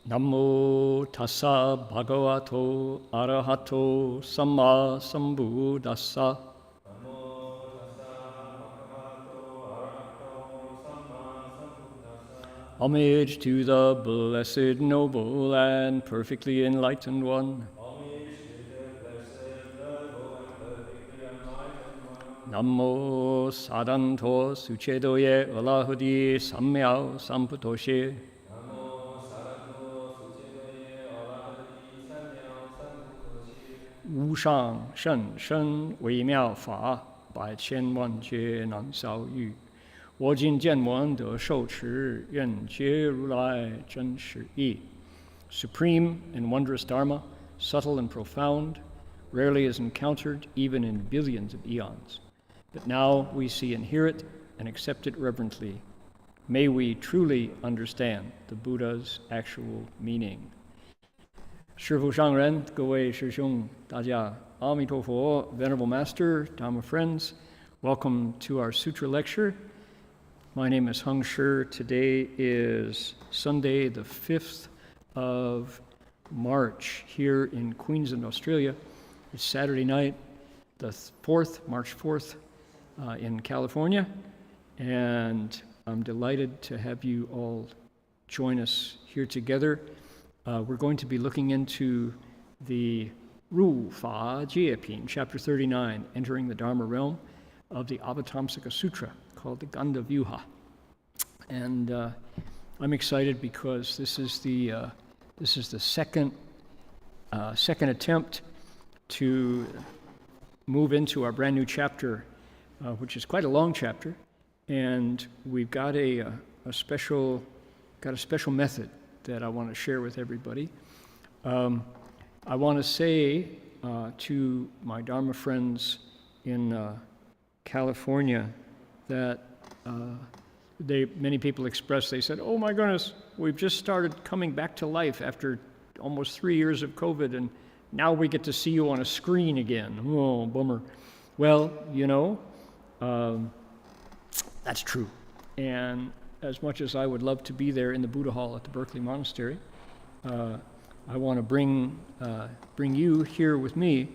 Namo tassa bhagavato arahato samma sambuddhassa. Homage to the blessed, noble, and perfectly enlightened one. Namo sadanto suchedoye alahudi samyao samputoshe. Wu shang shen shen wei miao fa, bai qian wan jie nan sao yu. 我今见闻得受持，愿解如来真实义. Supreme and wondrous Dharma, subtle and profound, rarely is encountered even in billions of eons. But now we see and hear it and accept it reverently. May we truly understand the Buddha's actual meaning. 师父上人，各位师兄，大家阿弥陀佛, Venerable Master, Dharma friends, welcome to our sutra lecture. My name is Heng. Today is Sunday, the 5th of March here in Queensland, Australia. It's Saturday night, the 4th, March 4th, in California. And I'm delighted to have you all join us here together. We're going to be looking into the Ru Fa Jie Pin, chapter 39, entering the Dharma realm of the Avatamsaka Sutra, called the Ganda Vyuha. And I'm excited because this is the second attempt to move into our brand new chapter, which is quite a long chapter, and we've got a special method that I want to share with everybody. I want to say to my Dharma friends in California that many people expressed, they said, oh my goodness, we've just started coming back to life after almost 3 years of COVID, and now we get to see you on a screen again. Oh, bummer. Well, that's true. And as much as I would love to be there in the Buddha Hall at the Berkeley Monastery, I want to bring you here with me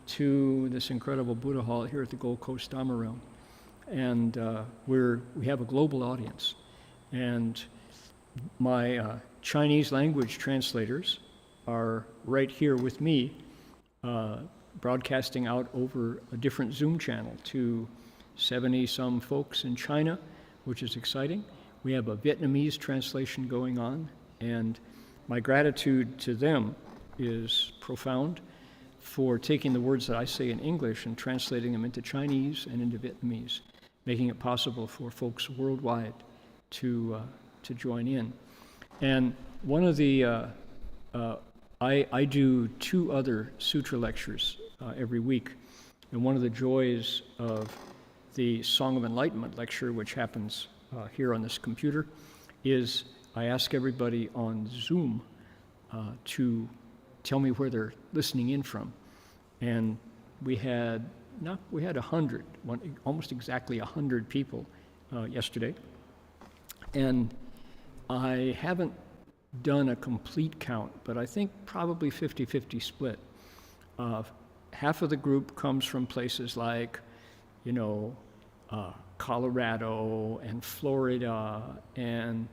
to this incredible Buddha Hall here at the Gold Coast Dharma Realm. And we have a global audience. And my Chinese language translators are right here with me, broadcasting out over a different Zoom channel to 70-some folks in China, which is exciting. We have a Vietnamese translation going on, and my gratitude to them is profound for taking the words that I say in English and translating them into Chinese and into Vietnamese, making it possible for folks worldwide to join in. And one of the, I do 2 other sutra lectures every week, and one of the joys of the Song of Enlightenment lecture, which happens here on this computer, is I ask everybody on Zoom to tell me where they're listening in from. And we had 100, almost exactly 100 people yesterday. And I haven't done a complete count, but I think probably 50-50 split. Half of the group comes from places like, Colorado and Florida, and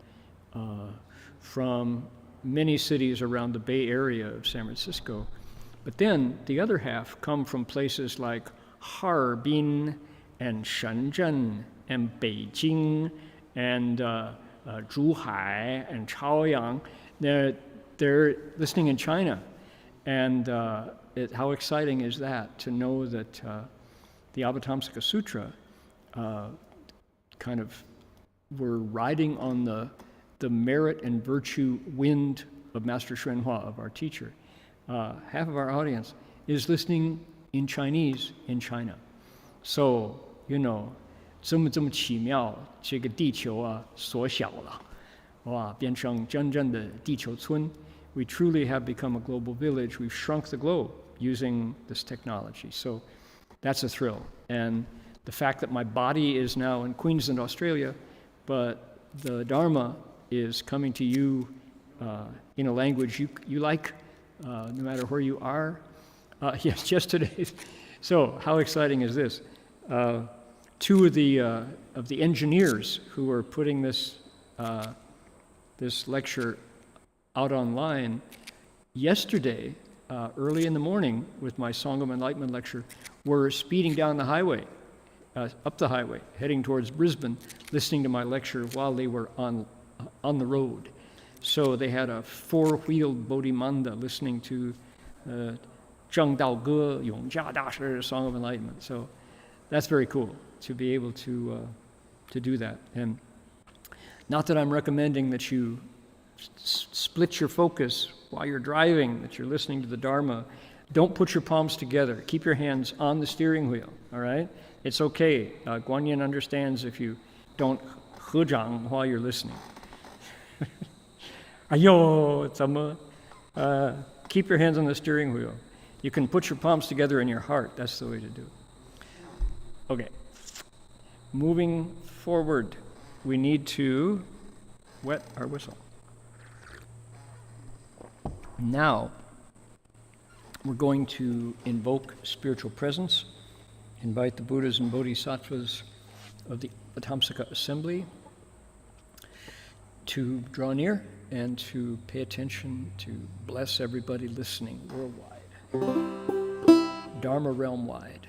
from many cities around the Bay Area of San Francisco. But then the other half come from places like Harbin and Shenzhen and Beijing and Zhuhai and Chaoyang. They're listening in China. And how exciting is that to know that the Avatamsaka Sutra we're riding on the merit and virtue wind of Master Xuanhua, of our teacher. Half of our audience is listening in Chinese in China. So, 这么奇妙，这个地球啊缩小了，哇，变成真正的地球村。We truly have become a global village. We've shrunk the globe using this technology. So that's a thrill. And the fact that my body is now in Queensland, Australia, but the Dharma is coming to you in a language you like, no matter where you are. Yes, just today. So how exciting is this? Two of the engineers who are putting this lecture out online yesterday, early in the morning, with my Song of Enlightenment lecture, were speeding down the highway, up the highway, heading towards Brisbane, listening to my lecture while they were on the road. So they had a four-wheeled Bodhimanda listening to Zheng Dao Ge Yong Jia Da Shi Song of Enlightenment. So that's very cool to be able to do that. And not that I'm recommending that you split your focus while you're driving, that you're listening to the Dharma. Don't put your palms together. Keep your hands on the steering wheel, all right? It's okay. Guan Yin understands if you don't hezhang while you're listening. Ayo, keep your hands on the steering wheel. You can put your palms together in your heart. That's the way to do it. Okay. Moving forward, we need to wet our whistle. Now, we're going to invoke spiritual presence, invite the Buddhas and Bodhisattvas of the Avatamsaka Assembly to draw near and to pay attention, to bless everybody listening worldwide, Dharma realm-wide.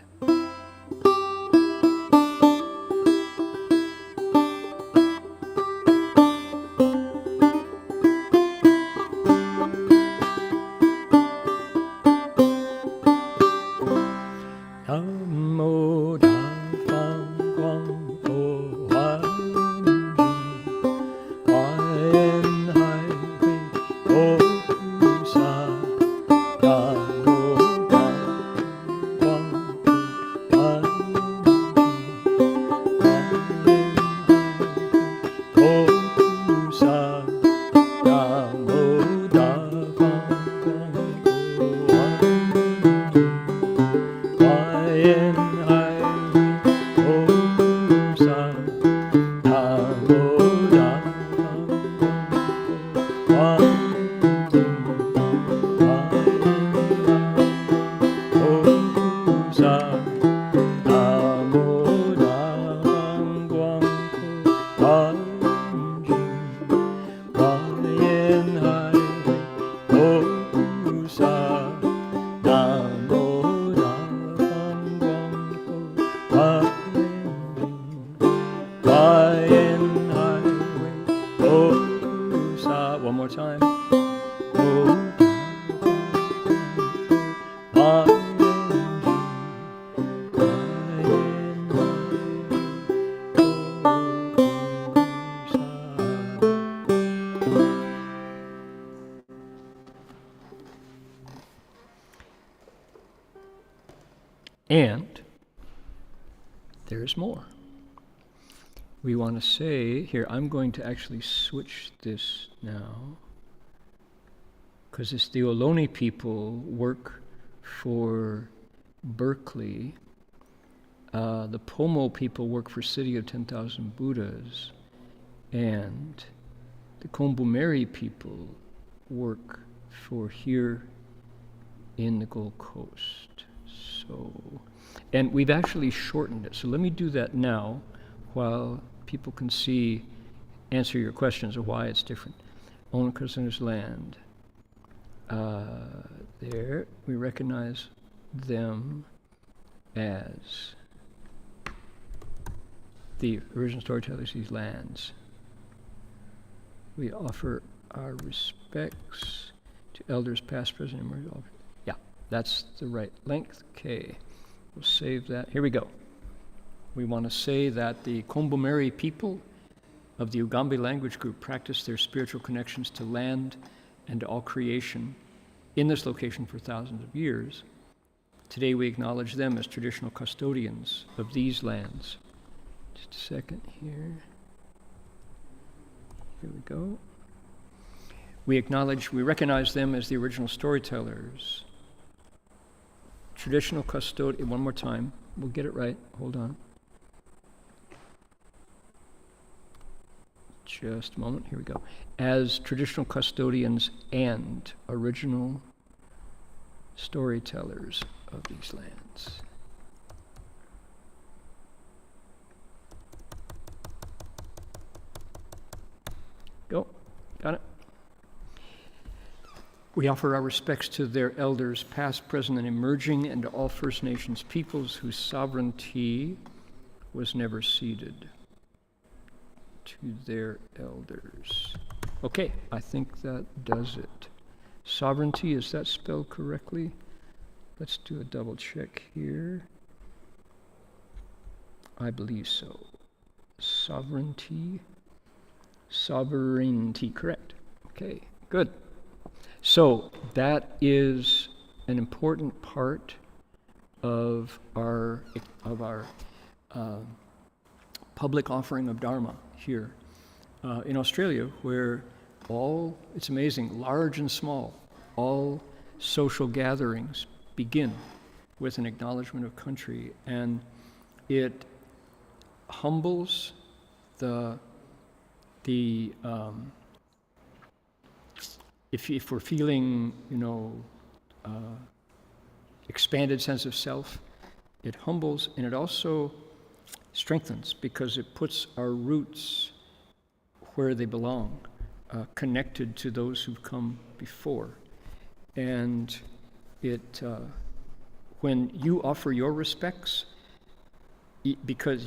One more time. And there's more. We want to say, here, I'm going to actually switch this now, because it's the Ohlone people work for Berkeley. The Pomo people work for City of 10,000 Buddhas. And the Kombumeri people work for here in the Gold Coast. So, and we've actually shortened it. So let me do that now while people can answer your questions of why it's different. Onakasanu's land. There, we recognize them as the original storytellers, these lands. We offer our respects to elders past, present, and emerging. Yeah, that's the right length. Okay, we'll save that. Here we go. We want to say that the Kombumeri people of the Ugambi language group practice their spiritual connections to land and to all creation in this location for thousands of years. Today we acknowledge them as traditional custodians of these lands. Just a second here. Here we go. We recognize them as the original storytellers. Traditional custodian, one more time. We'll get it right, hold on. just a moment, here we go, as traditional custodians and original storytellers of these lands. Go, got it. We offer our respects to their elders, past, present, and emerging, and to all First Nations peoples whose sovereignty was never ceded to their elders. Okay, I think that does it. Sovereignty, is that spelled correctly? Let's do a double check here. I believe so. Sovereignty, correct. Okay, good. So that is an important part of our public offering of Dharma here in Australia, where it's amazing, large and small, all social gatherings begin with an acknowledgement of country, and it humbles if we're feeling, expanded sense of self, it humbles, and it also strengthens because it puts our roots where they belong, connected to those who've come before. And when you offer your respects, because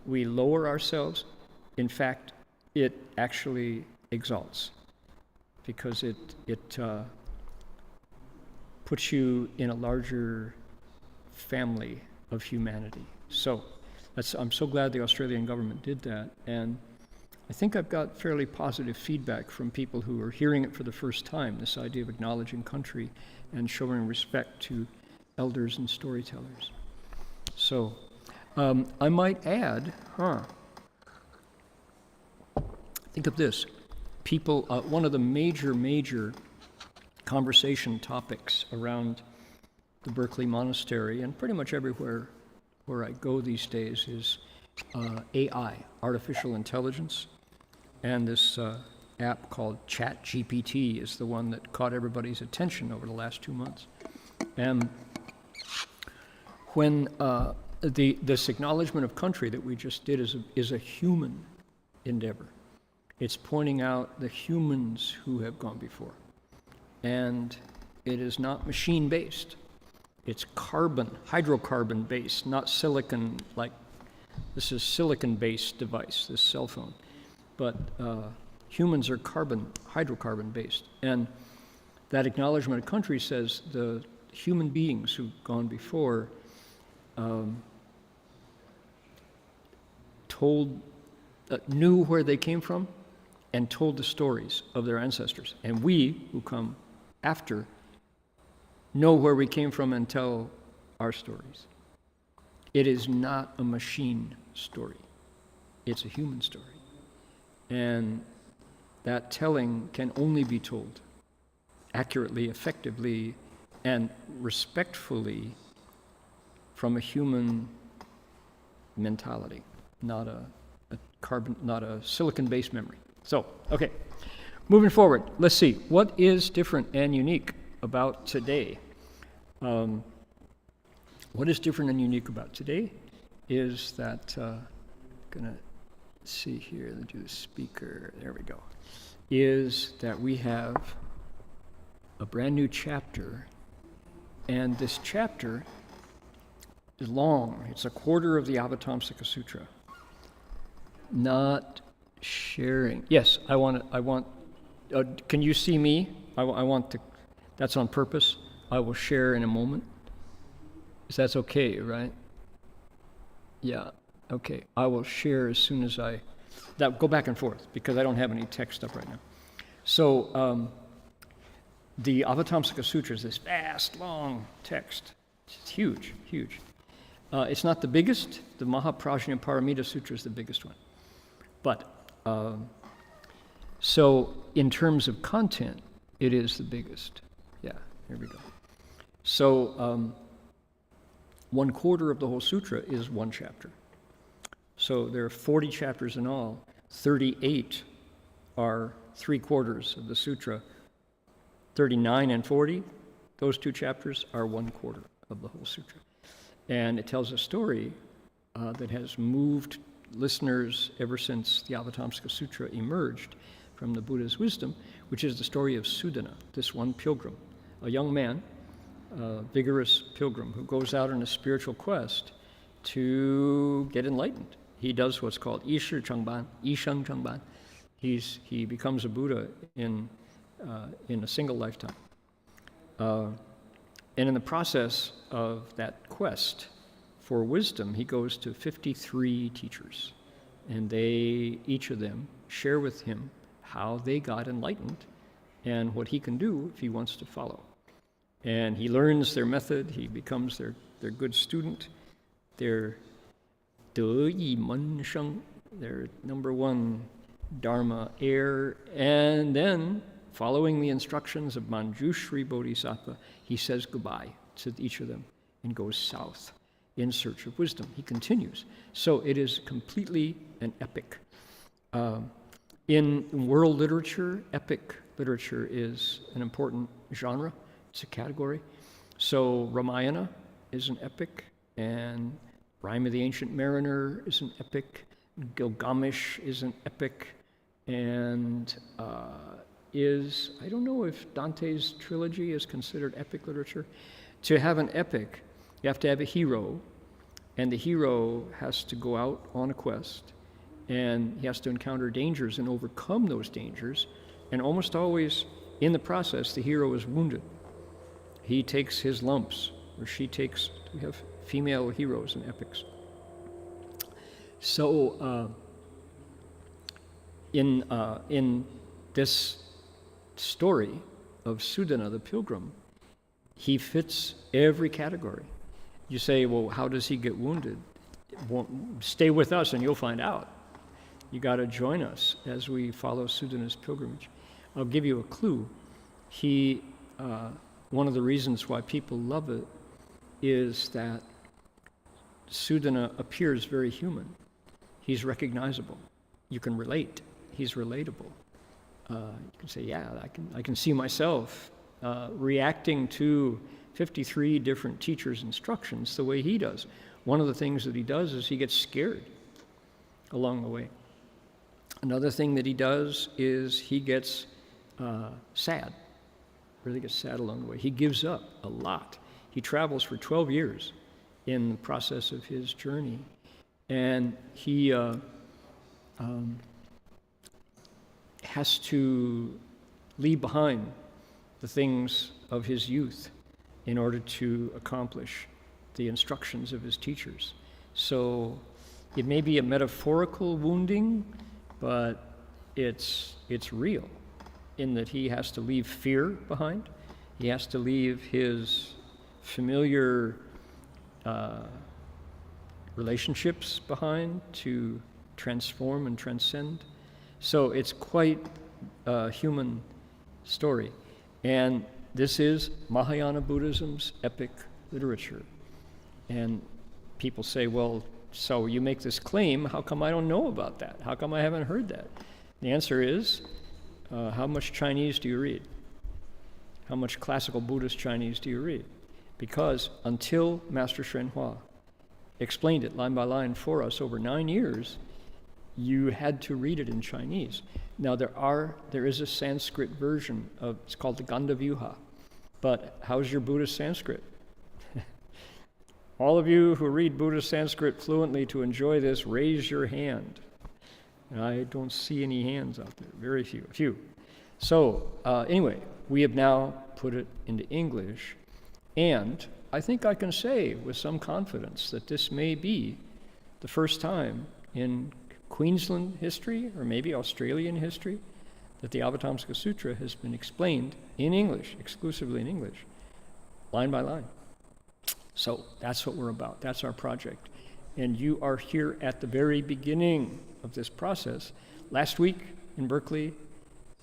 we lower ourselves, in fact, it actually exalts, because it puts you in a larger family of humanity. So I'm so glad the Australian government did that, and I think I've got fairly positive feedback from people who are hearing it for the first time, this idea of acknowledging country and showing respect to elders and storytellers. So I might add, think of this. People, one of the major conversation topics around the Berkeley Monastery, and pretty much everywhere where I go these days, is AI, artificial intelligence. And this app called ChatGPT is the one that caught everybody's attention over the last 2 months. And when this acknowledgement of country that we just did is a human endeavor. It's pointing out the humans who have gone before. And it is not machine-based. It's hydrocarbon-based, not silicon, like this is silicon-based device, this cell phone. But humans are hydrocarbon-based. And that acknowledgement of country says the human beings who've gone before knew where they came from and told the stories of their ancestors. And we, who come after, know where we came from and tell our stories. It is not a machine story. It's a human story. And that telling can only be told accurately, effectively, and respectfully from a human mentality, not a silicon-based memory. So, okay, moving forward, let's see. What is different and unique about today? What is different and unique about today is that, gonna see here, let's do the speaker, there we go, is that we have a brand new chapter, and this chapter is long. It's a quarter of the Avatamsaka Sutra. Not sharing. Yes, I want, can you see me? I want to, that's on purpose. I will share in a moment. Is that okay, right? Yeah, okay. I will share as soon as go back and forth, because I don't have any text up right now. So, the Avatamsaka Sutra is this vast, long text. It's huge. It's not the biggest. The Mahaprajnaparamita Sutra is the biggest one. But, so in terms of content, it is the biggest. Yeah, here we go. So, 1/4 of the whole sutra is one chapter. So there are 40 chapters in all. 38 are 3/4 of the sutra. 39 and 40, those two chapters are 1/4 of the whole sutra. And it tells a story that has moved listeners ever since the Avatamsaka Sutra emerged from the Buddha's wisdom, which is the story of Sudana, this one pilgrim, a young man, a vigorous pilgrim who goes out on a spiritual quest to get enlightened. He does what's called Ishur Changban, Ishang Changban. He becomes a Buddha in a single lifetime. And in the process of that quest for wisdom, he goes to 53 teachers, and each of them share with him how they got enlightened and what he can do if he wants to follow. And he learns their method, he becomes their good student, their De Yi Men Sheng, their number one Dharma heir, and then, following the instructions of Manjushri Bodhisattva, he says goodbye to each of them and goes south in search of wisdom. He continues. So it is completely an epic. In world literature, epic literature is an important genre. It's a category. So Ramayana is an epic, and Rime of the Ancient Mariner is an epic, Gilgamesh is an epic, and I don't know if Dante's trilogy is considered epic literature. To have an epic, you have to have a hero, and the hero has to go out on a quest, and he has to encounter dangers and overcome those dangers, and almost always in the process, the hero is wounded. He takes his lumps, or she takes, we have female heroes in epics. So in this story of Sudana the pilgrim, he fits every category. You say, well, how does he get wounded? Stay with us and you'll find out. You got to join us as we follow Sudana's pilgrimage. I'll give you a clue. One of the reasons why people love it is that Sudana appears very human. He's recognizable. You can relate. He's relatable. You can say, yeah, I can see myself reacting to 53 different teachers' instructions the way he does. One of the things that he does is he gets scared along the way. Another thing that he does is he gets sad, really gets sad along the way. He gives up a lot. He travels for 12 years in the process of his journey, and he has to leave behind the things of his youth in order to accomplish the instructions of his teachers. So it may be a metaphorical wounding, but it's real in that he has to leave fear behind. He has to leave his familiar relationships behind to transform and transcend. So it's quite a human story. And this is Mahayana Buddhism's epic literature. And people say, well, so you make this claim, how come I don't know about that? How come I haven't heard that? The answer is, how much Chinese do you read? How much classical Buddhist Chinese do you read? Because until Master Hsuan explained it line by line for us over 9 years, you had to read it in Chinese. Now there is a Sanskrit version of, it's called the Gandavyuha, but how's your Buddhist Sanskrit? All of you who read Buddhist Sanskrit fluently to enjoy this, raise your hand. And I don't see any hands out there, very few. So anyway, we have now put it into English, and I think I can say with some confidence that this may be the first time in Queensland history, or maybe Australian history, that the Avatamsaka Sutra has been explained in English, exclusively in English, line by line. So that's what we're about. That's our project. And you are here at the very beginning of this process. Last week in Berkeley,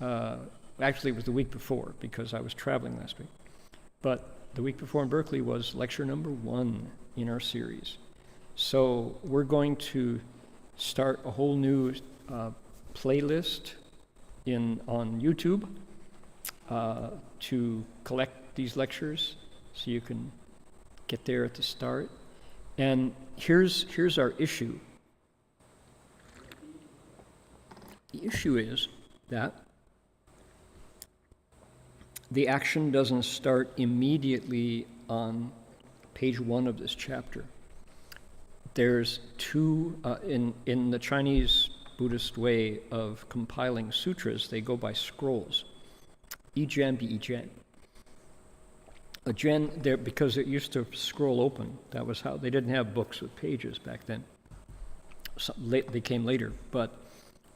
actually it was the week before because I was traveling last week, but the week before in Berkeley was lecture number 1 in our series. So we're going to start a whole new playlist on YouTube to collect these lectures, so you can get there at the start. And here's our issue. The issue is that the action doesn't start immediately on page 1 of this chapter. There's two, in the Chinese Buddhist way of compiling sutras, they go by scrolls. Yi jian bi yi jian. A jian, there, because it used to scroll open. That was how, they didn't have books with pages back then. They came later, but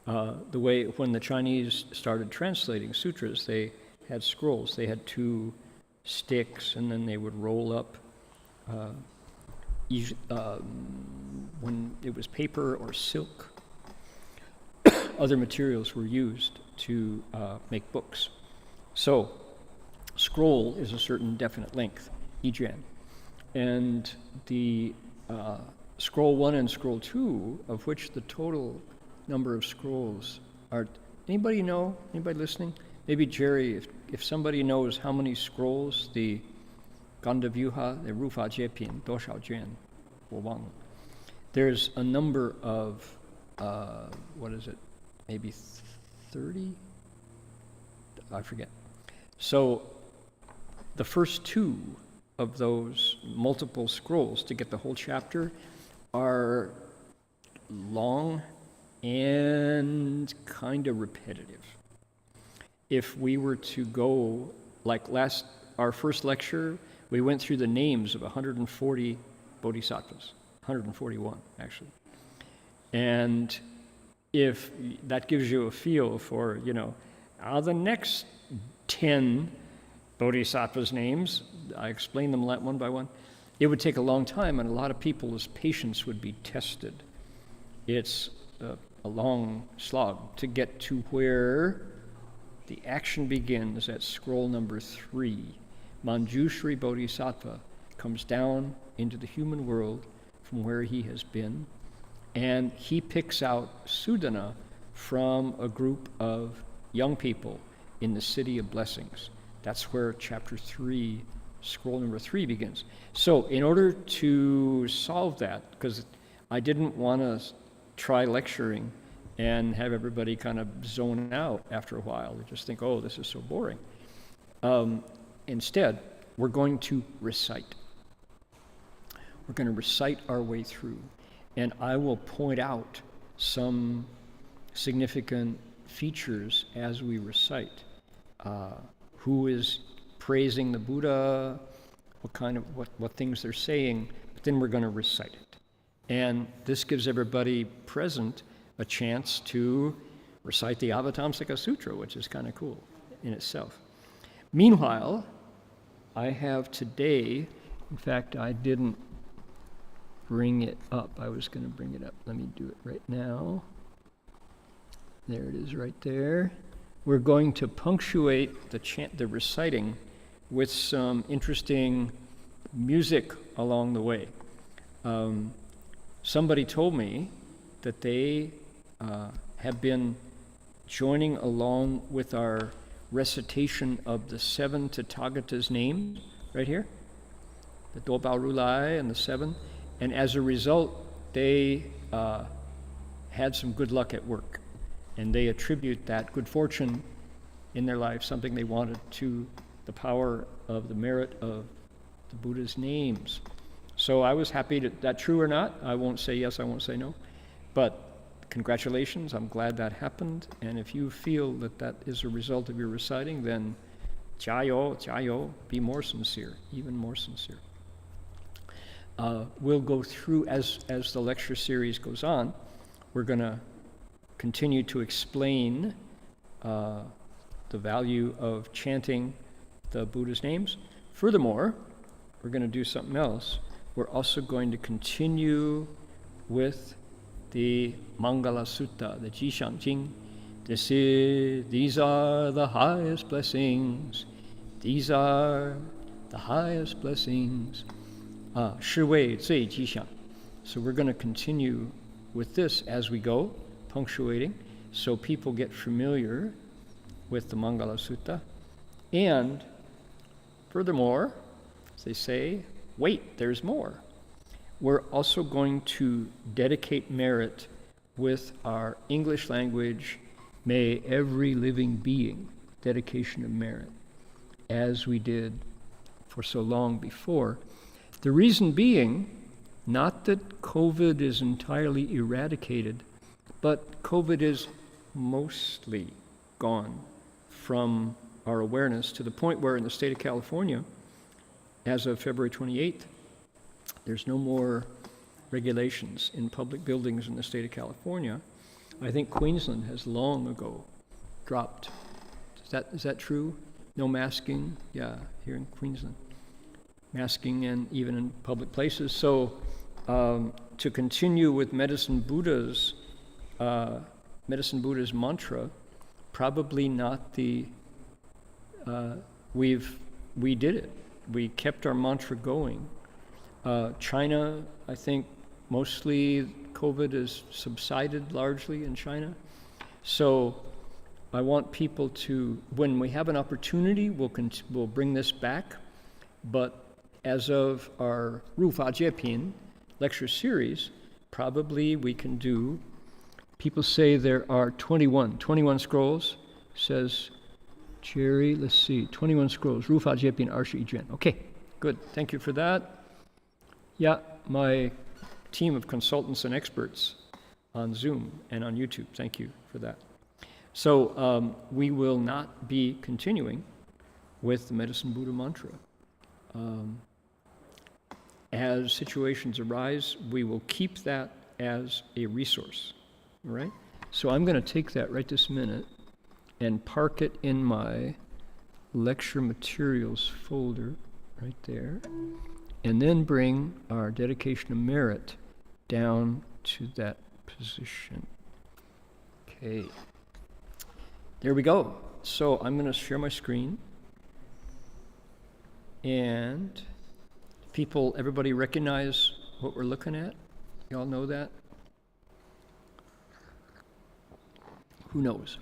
the way, when the Chinese started translating sutras, they had scrolls. They had 2 sticks, and then they would roll up, when it was paper or silk, other materials were used to make books. So, scroll is a certain definite length, yijian. And the scroll 1 and scroll 2, of which the total number of scrolls are, anybody know? Anybody listening? Maybe Jerry, if somebody knows how many scrolls the Ganda Vyuha, the Rufa Jiepin, Doshao Jian, Wang. There's a number of, what is it, maybe 30? I forget. So the first 2 of those multiple scrolls to get the whole chapter are long and kind of repetitive. If we were to go, like our first lecture, we went through the names of 140 bodhisattvas, 141 actually. And if that gives you a feel for, the next 10 bodhisattvas' names, I explain them one by one, it would take a long time, and a lot of people's patience would be tested. It's a long slog to get to where the action begins at scroll number 3. Manjushri Bodhisattva comes down into the human world from where he has been, and he picks out Sudana from a group of young people in the City of Blessings. That's where chapter 3, scroll number 3 begins. So in order to solve that, because I didn't want to try lecturing and have everybody kind of zone out after a while. They just think, oh, this is so boring. Instead, we're going to recite. We're going to recite our way through. And I will point out some significant features as we recite. Who is praising the Buddha, what things they're saying, but then we're going to recite it. And this gives everybody present a chance to recite the Avatamsaka Sutra, which is kind of cool in itself. Meanwhile, I have today, in fact, I didn't bring it up. I was going to bring it up. Let me do it right now. There it is right there. We're going to punctuate the reciting with some interesting music along the way. Somebody told me that they have been joining along with our recitation of the 7 Tathagatas' names, right here, the Dobao Rulai and the 7, and as a result, they had some good luck at work, and they attribute that good fortune in their life, something they wanted, to the power of the merit of the Buddha's names. So I was happy that true or not. I won't say yes, I won't say no, but congratulations, I'm glad that happened, and if you feel that is a result of your reciting, then jiao, jiao, be more sincere, even more sincere. We'll go through, as the lecture series goes on, we're going to continue to explain the value of chanting the Buddha's names. Furthermore, we're going to do something else. We're also going to continue with the Mangala Sutta, the Jishang Jing. These are the highest blessings. These are the highest blessings. 是谓最吉祥. So we're going to continue with this as we go, punctuating. so people get familiar with the Mangala Sutta. And furthermore, as they say, wait, there's more. We're also going to dedicate merit with our English language, may every living being, dedication of merit, as we did for so long before. The reason being, not that COVID is entirely eradicated, but COVID is mostly gone from our awareness to the point where in the state of California, as of February 28th, there's no more regulations in public buildings in the state of California. I think Queensland has long ago dropped. Is that true? No masking? Yeah, here in Queensland. Masking and even in public places. So to continue with Medicine Buddha's mantra, probably not the, we did it. We kept our mantra going. China, I think mostly COVID has subsided largely in China. So I want people to, when we have an opportunity, we'll bring this back. But as of our Ru Fa Jie Pin lecture series, probably we can do, people say there are 21 scrolls, says Jerry, let's see, 21 scrolls, Ru Fa Jie Pin Arshi Juan. Okay, good, thank you for that. Yeah, my team of consultants and experts on Zoom and on YouTube, thank you for that. So we will not be continuing with the Medicine Buddha mantra. As situations arise, we will keep that as a resource, all right? So I'm going to take that right this minute and park it in my lecture materials folder right there, and then bring our dedication of merit down to that position. Okay. There we go. So I'm going to share my screen. And everybody recognize what we're looking at? You all know that? Who knows?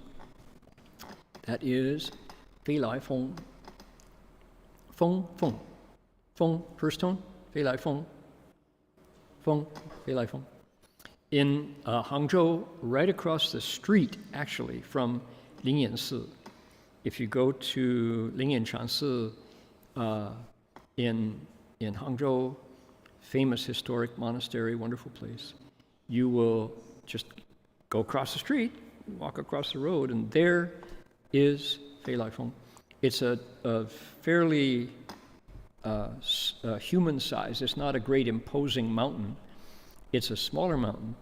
That is Fei Lai Feng. Feng, Feng. Feng, first tone. Fei Lai Feng. Feng, Fei Lai Feng. In Hangzhou, right across the street, actually, from Lingyan Si. If you go to Lingyan Chansi in Hangzhou, famous historic monastery, wonderful place, you will just go across the street, walk across the road, and there is Fei Lai Feng. It's a fairly human size. It's not a great imposing mountain. It's a smaller mountain,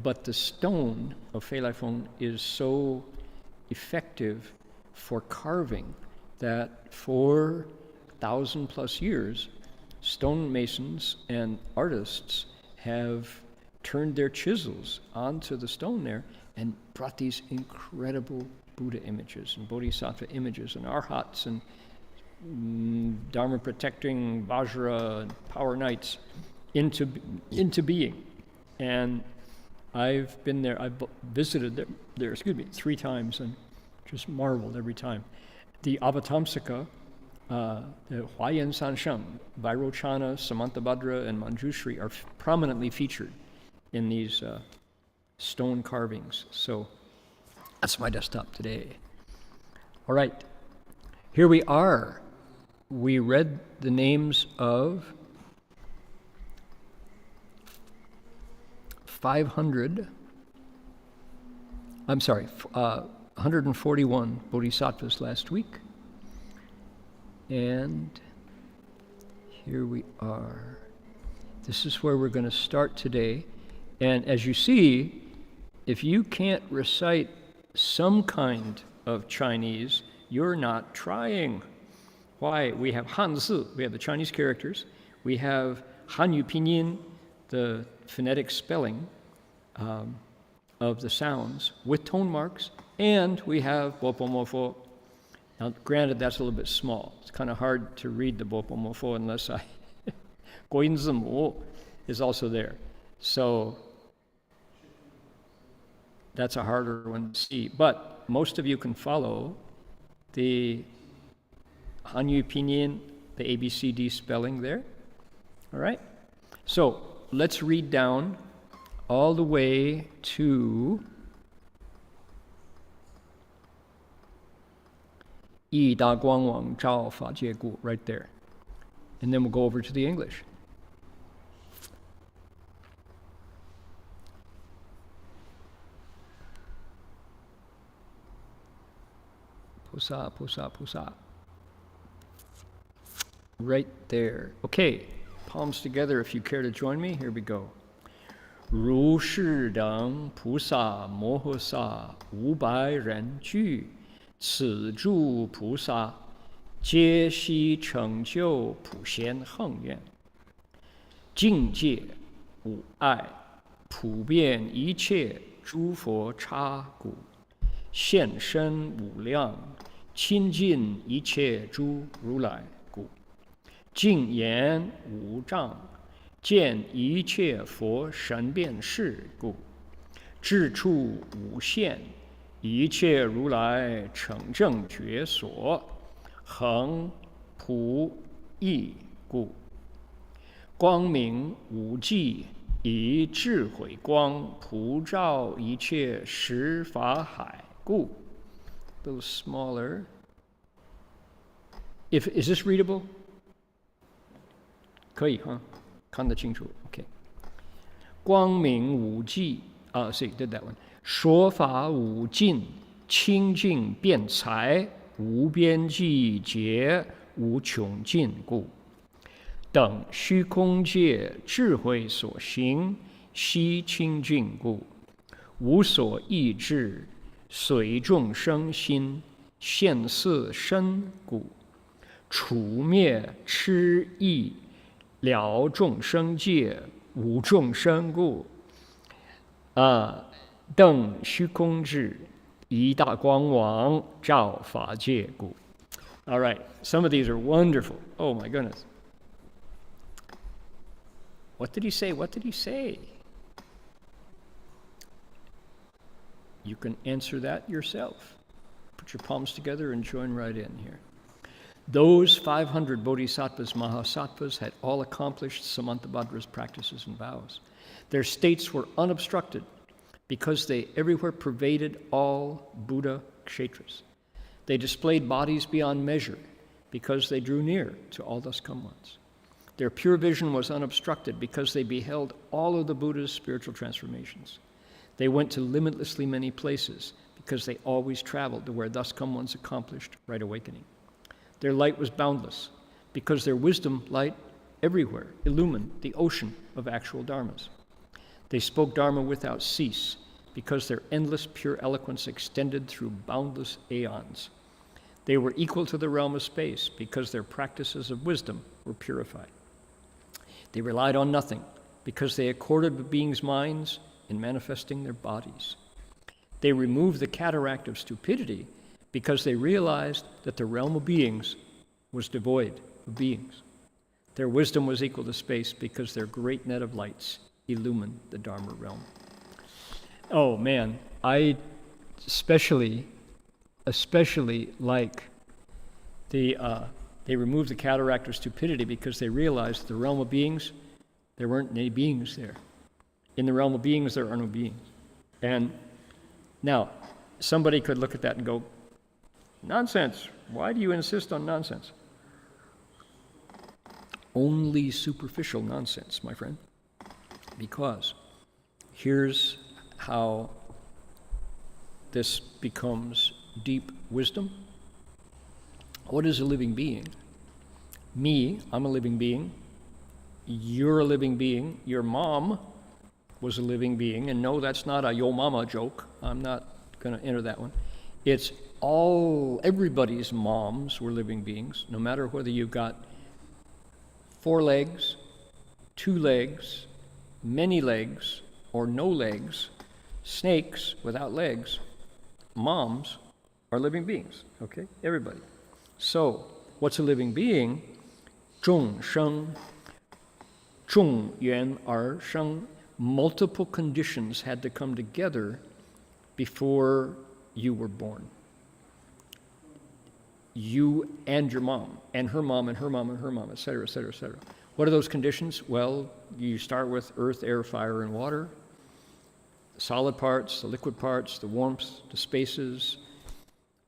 but the stone of Fei Lai Feng is so effective for carving that for 1,000+ years, stonemasons and artists have turned their chisels onto the stone there and brought these incredible Buddha images and Bodhisattva images and arhats and Dharma protecting Vajra and power knights into being. And I've been there, I've visited there 3 times and just marveled every time. The Avatamsaka, the Huayan Sansheng, Vairochana, Samantabhadra, and Manjushri are prominently featured in these stone carvings. So that's my desktop today. All right, here we are. We read the names of 141 bodhisattvas last week. And here we are. This is where we're going to start today. And as you see, if you can't recite some kind of Chinese, you're not trying. Why? We have Hanzi, we have the Chinese characters. We have Hanyu Pinyin, the phonetic spelling of the sounds with tone marks. And we have Bopomofo. Now, granted, that's a little bit small. It's kind of hard to read the Bopomofo unless Guoyinzimu is also there. So, That's a harder one to see. But most of you can follow the Hanyu Pinyin, the ABCD spelling there. All right? So let's read down all the way to 一大光往照法界故, right there. And then we'll go over to the English. Pusa, pusa, pusa. Right there. Okay, palms together if you care to join me. Here we go. 如是等菩萨摩诃萨500人俱，此诸菩萨皆悉成就普贤恒愿，境界无碍，普遍一切诸佛刹故，现身无量，亲近一切诸如来故，净言无障，见一切佛神变事故，智处无限，一切如来成正觉所，恒普益故，光明无际，以智慧光普照一切十法海故。A little smaller. Is this readable? 可以哈，看得清楚。Okay. 光明无际see, did that one. 说法无尽，清净辩才，无边际劫，无穷尽故。等虚空界智慧所行，悉清净故，无所抑制，随众生心，现色身故，除灭痴意，了众生界，无众生故。等虚空智，一大光王照法界故。All right, some of these are wonderful. Oh my goodness. What did he say? What did he say? You can answer that yourself. Put your palms together and join right in here. Those 500 bodhisattvas, mahasattvas, had all accomplished Samantabhadra's practices and vows. Their states were unobstructed because they everywhere pervaded all Buddha kshetras. They displayed bodies beyond measure because they drew near to all thus come ones. Their pure vision was unobstructed because they beheld all of the Buddha's spiritual transformations. They went to limitlessly many places because they always traveled to where thus come ones accomplished right awakening. Their light was boundless because their wisdom light everywhere illumined the ocean of actual dharmas. They spoke Dharma without cease because their endless pure eloquence extended through boundless aeons. They were equal to the realm of space because their practices of wisdom were purified. They relied on nothing because they accorded with beings' minds in manifesting their bodies. They removed the cataract of stupidity because they realized that the realm of beings was devoid of beings. Their wisdom was equal to space because their great net of lights illumined the Dharma realm. Oh man, I especially like they removed the cataract of stupidity because they realized the realm of beings, there weren't any beings there. In the realm of beings, there are no beings. And now, somebody could look at that and go, nonsense. Why do you insist on nonsense? Only superficial nonsense, my friend. Because here's how this becomes deep wisdom. What is a living being? Me, I'm a living being. You're a living being. Your mom was a living being. And no, that's not a yo mama joke. I'm not going to enter that one. It's everybody's moms were living beings, no matter whether you've got 4 legs, 2 legs, many legs, or no legs, snakes without legs. Moms are living beings, okay? Everybody. So, what's a living being? 众生, 众缘而生. Multiple conditions had to come together before you were born. You and your mom, and her mom, and her mom, and her mom, et cetera, et cetera, et cetera. What are those conditions? Well, you start with earth, air, fire, and water. The solid parts, the liquid parts, the warmth, the spaces,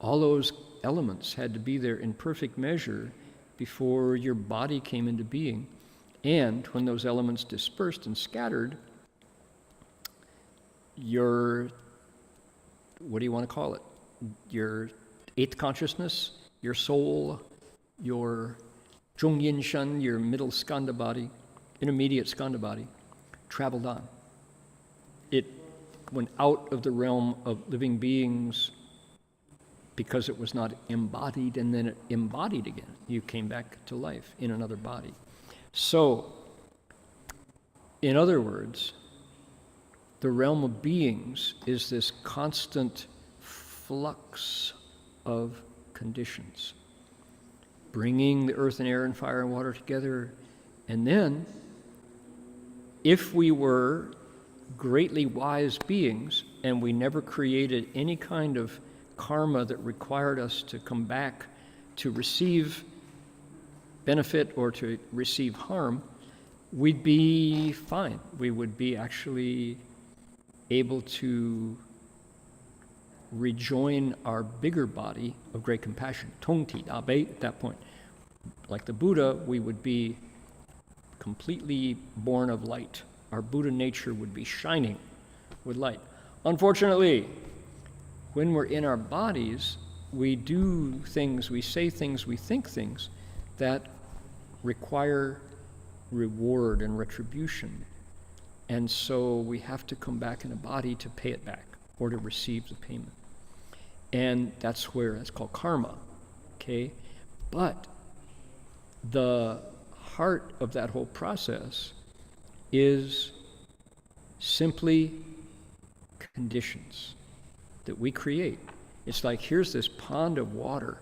all those elements had to be there in perfect measure before your body came into being. And when those elements dispersed and scattered, your, what do you want to call it? Your eighth consciousness, your soul, your Zhong Yin Shen, your middle skanda body, intermediate skanda body, traveled on. It went out of the realm of living beings because it was not embodied, and then it embodied again. You came back to life in another body. So, in other words, the realm of beings is this constant flux of conditions, bringing the earth and air and fire and water together. And then, if we were greatly wise beings and we never created any kind of karma that required us to come back to receive benefit or to receive harm, we'd be fine. We would be actually able to rejoin our bigger body of great compassion, Tongti Dabe, at that point. Like the Buddha, we would be completely born of light. Our Buddha nature would be shining with light. Unfortunately, when we're in our bodies, we do things, we say things, we think things that require reward and retribution. And so we have to come back in a body to pay it back or to receive the payment. And that's called karma, okay? But the heart of that whole process is simply conditions that we create. It's like, here's this pond of water,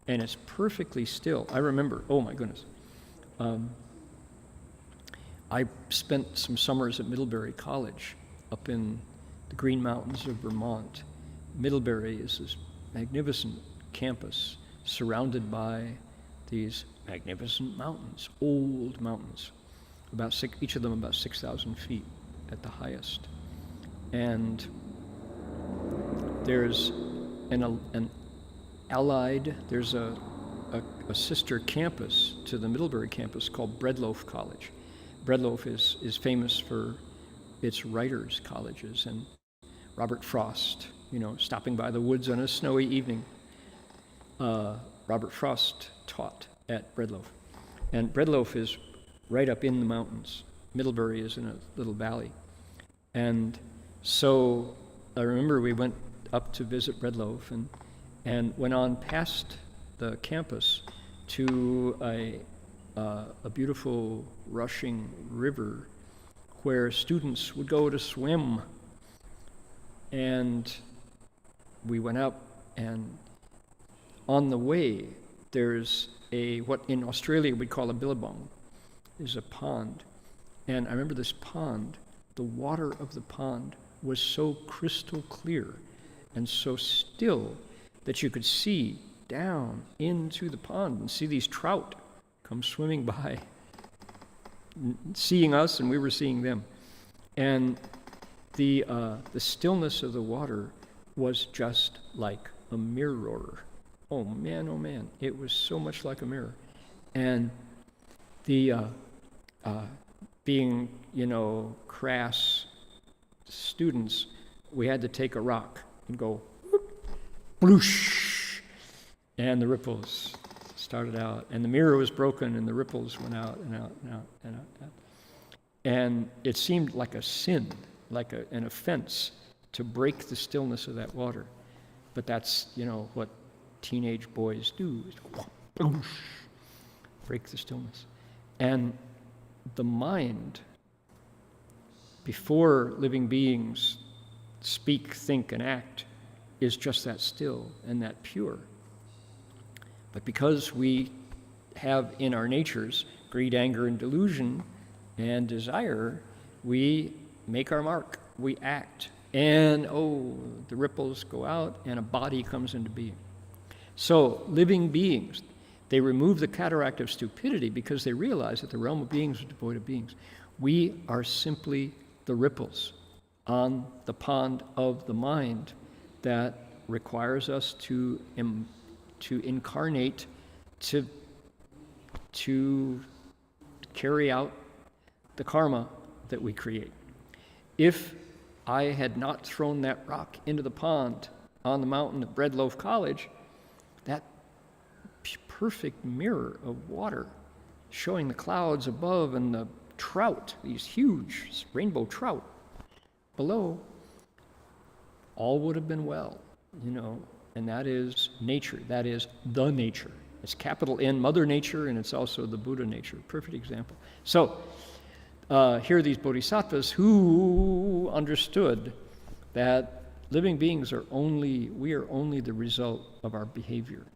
and it's perfectly still. I remember, oh my goodness, I spent some summers at Middlebury College up in the Green Mountains of Vermont. Middlebury is this magnificent campus surrounded by these magnificent mountains, old mountains, each of them about 6,000 feet at the highest. And there's there's a sister campus to the Middlebury campus called Breadloaf College. Breadloaf is famous for its writers' colleges, and Robert Frost, stopping by the woods on a snowy evening. Robert Frost taught at Breadloaf. And Breadloaf is right up in the mountains. Middlebury is in a little valley. And so I remember we went up to visit Breadloaf and went on past the campus to a beautiful rushing river where students would go to swim. And we went up, and on the way there's what in Australia we call a billabong, is a pond. And I remember this pond, the water of the pond was so crystal clear and so still that you could see down into the pond and see these trout come swimming by, seeing us, and we were seeing them. And the stillness of the water was just like a mirror. Oh man, it was so much like a mirror. And the being, crass students, we had to take a rock and go bloosh, and the ripples started out, and the mirror was broken, and the ripples went out and out and out and out. And it seemed like a sin, like an offense to break the stillness of that water. But that's, what teenage boys do, is bloosh, break the stillness. And the mind, before living beings speak, think, and act, is just that still and that pure. But because we have in our natures greed, anger, and delusion and desire, we make our mark, we act, And the ripples go out and a body comes into being. So living beings, they remove the cataract of stupidity because they realize that the realm of beings is devoid of beings. We are simply the ripples on the pond of the mind that requires us to incarnate, to carry out the karma that we create. If I had not thrown that rock into the pond on the mountain at Bread Loaf College, that perfect mirror of water showing the clouds above and the trout, these huge rainbow trout below, all would have been well, and that is nature. That is the nature. It's capital N, Mother Nature, and it's also the Buddha nature. Perfect example. So here are these bodhisattvas who understood that living beings we are only the result of our behavior,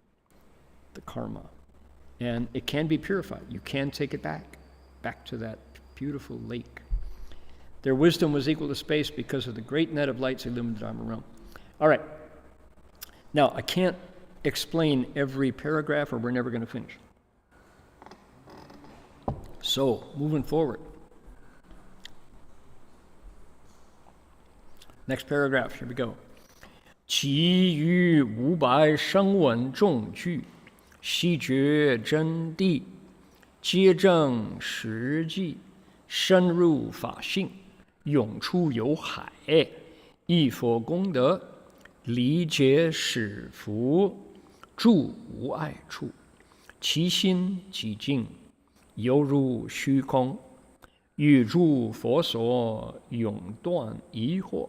the karma. And it can be purified. You can take it back to that beautiful lake. Their wisdom was equal to space because of the great net of lights illumined the Dharma realm. All right. Now, I can't explain every paragraph or we're never going to finish. So, moving forward. Next paragraph, here we go. 其余500声闻众聚，悉觉真谛，皆证实际，深入法性，涌出有海，益佛功德，离结使福，住无碍处，其心寂静，犹如虚空，欲住佛所，永断疑惑，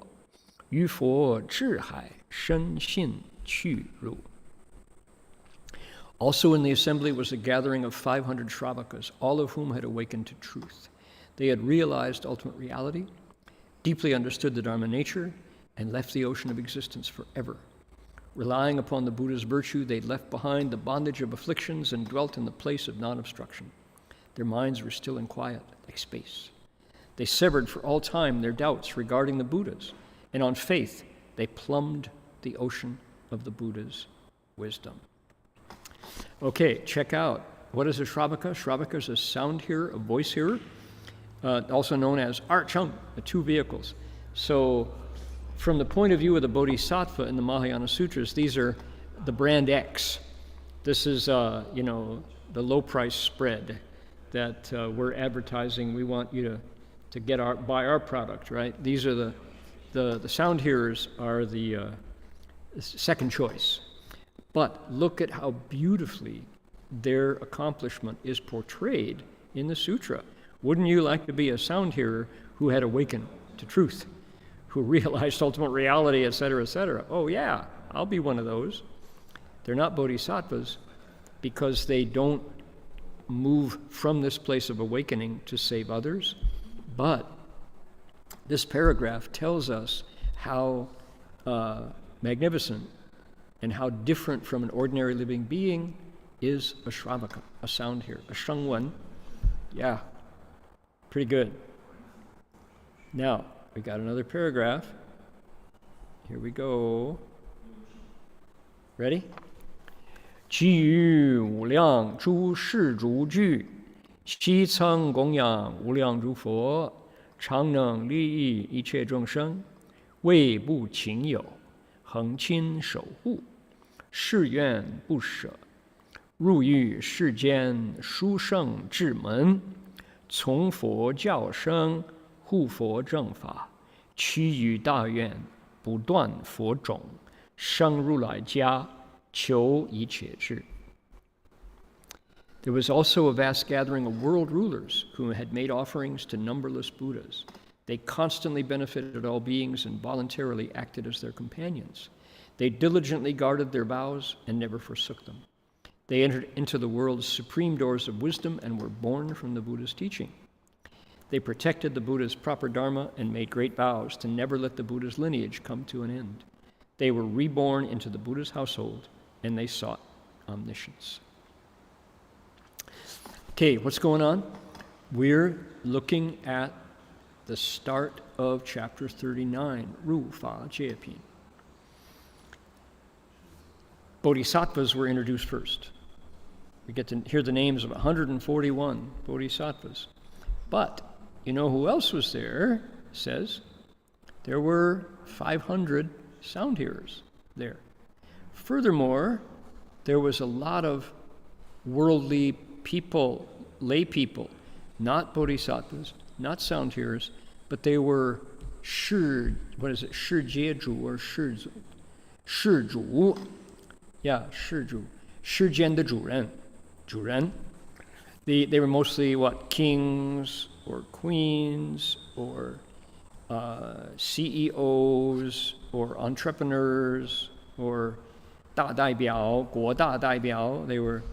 于佛智海，深信去入。Also in the assembly was a gathering of 500 Shravakas, all of whom had awakened to truth. They had realized ultimate reality, deeply understood the Dharma nature, and left the ocean of existence forever. Relying upon the Buddha's virtue, they left behind the bondage of afflictions and dwelt in the place of non-obstruction. Their minds were still and quiet, like space. They severed for all time their doubts regarding the Buddhas, and on faith, they plumbed the ocean of the Buddha's wisdom. Okay, check out. What is a Shravaka? Shravaka is a sound hearer, a voice hearer, also known as Archung, the two vehicles. So, from the point of view of the Bodhisattva in the Mahayana Sutras, these are the brand X. This is, the low price spread that we're advertising. We want you to buy our product, right? These are the sound hearers are the second choice. But look at how beautifully their accomplishment is portrayed in the sutra. Wouldn't you like to be a sound hearer who had awakened to truth, who realized ultimate reality, etc., etc.? Oh yeah, I'll be one of those. They're not bodhisattvas because they don't move from this place of awakening to save others, but this paragraph tells us how magnificent and how different from an ordinary living being is a Shravaka, a sound hearer, a Shengwen. Yeah, pretty good. Now, we got another paragraph. Here we go. Ready? 其余无量诸世诸具，悉曾供养无量诸佛，常能利益一切众生，为不勤有，恒亲守护，誓愿不舍，入于世间殊胜智门，从佛教生，护佛正法，其余大愿，不断佛种，生如来家，求一切智。There was also a vast gathering of world rulers who had made offerings to numberless Buddhas. They constantly benefited all beings and voluntarily acted as their companions. They diligently guarded their vows and never forsook them. They entered into the world's supreme doors of wisdom and were born from the Buddha's teaching. They protected the Buddha's proper Dharma and made great vows to never let the Buddha's lineage come to an end. They were reborn into the Buddha's household and they sought omniscience. Okay, what's going on? We're looking at the start of chapter 39, Ru Fa Jie Pin. Bodhisattvas were introduced first. We get to hear the names of 141 bodhisattvas. But you know who else was there? It says there were 500 sound hearers there. Furthermore, there was a lot of worldly people, lay people, not bodhisattvas, not sound hearers, but they were shi jieju or shi zhu. Yeah, shi zhu. Shi jian de zhu ren. They were mostly kings or queens or CEOs or entrepreneurs or 大代表, 国大代表. They were,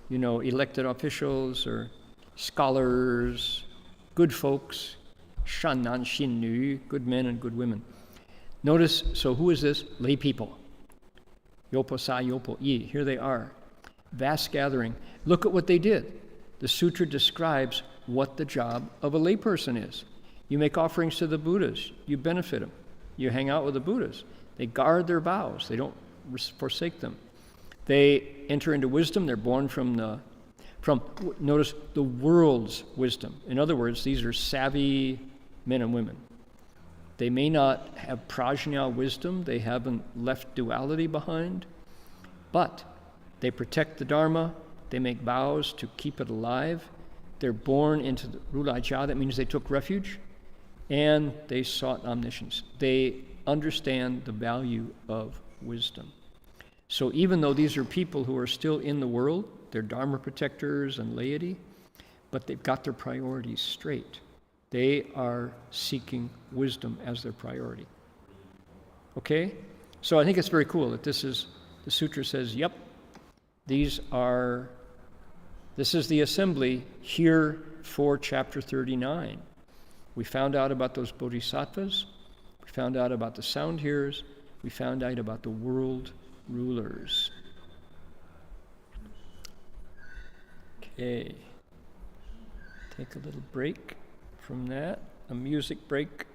elected officials or scholars, good folks, 善男信女, good men and good women. Notice, so who is this? Lay people. Yopo sa, yopo yi. Here they are. Vast gathering. Look at what they did. The sutra describes what the job of a layperson is. You make offerings to the Buddhas. You benefit them. You hang out with the Buddhas. They guard their vows. They don't forsake them. They enter into wisdom. They're born from notice, the world's wisdom. In other words, these are savvy men and women. They may not have prajna wisdom. They haven't left duality behind. But they protect the Dharma. They make vows to keep it alive. They're born into the Rulai Cha. That means they took refuge. And they sought omniscience. They understand the value of wisdom. So even though these are people who are still in the world, they're Dharma protectors and laity, but they've got their priorities straight. They are seeking wisdom as their priority. Okay? So I think it's very cool that the sutra says, yep, this is the assembly here for chapter 39. We found out about those bodhisattvas. We found out about the sound hearers. We found out about the world rulers. Okay. Take a little break from that, a music break.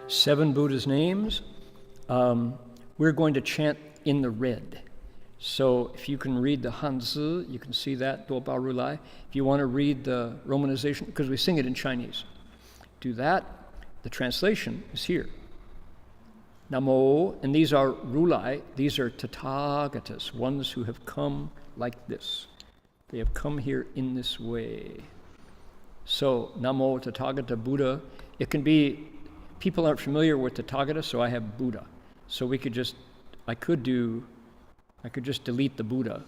Seven Buddha's names. We're going to chant in the red. So if you can read the Hanzi, you can see that, Do Bao Rulai. If you want to read the romanization, because we sing it in Chinese, do that. The translation is here. Namo, and these are Rulai, these are Tathagatas, ones who have come like this. They have come here in this way. So, Namo Tathagata Buddha, it can be, people aren't familiar with Tathagata, so I have Buddha. So I could just delete the Buddha.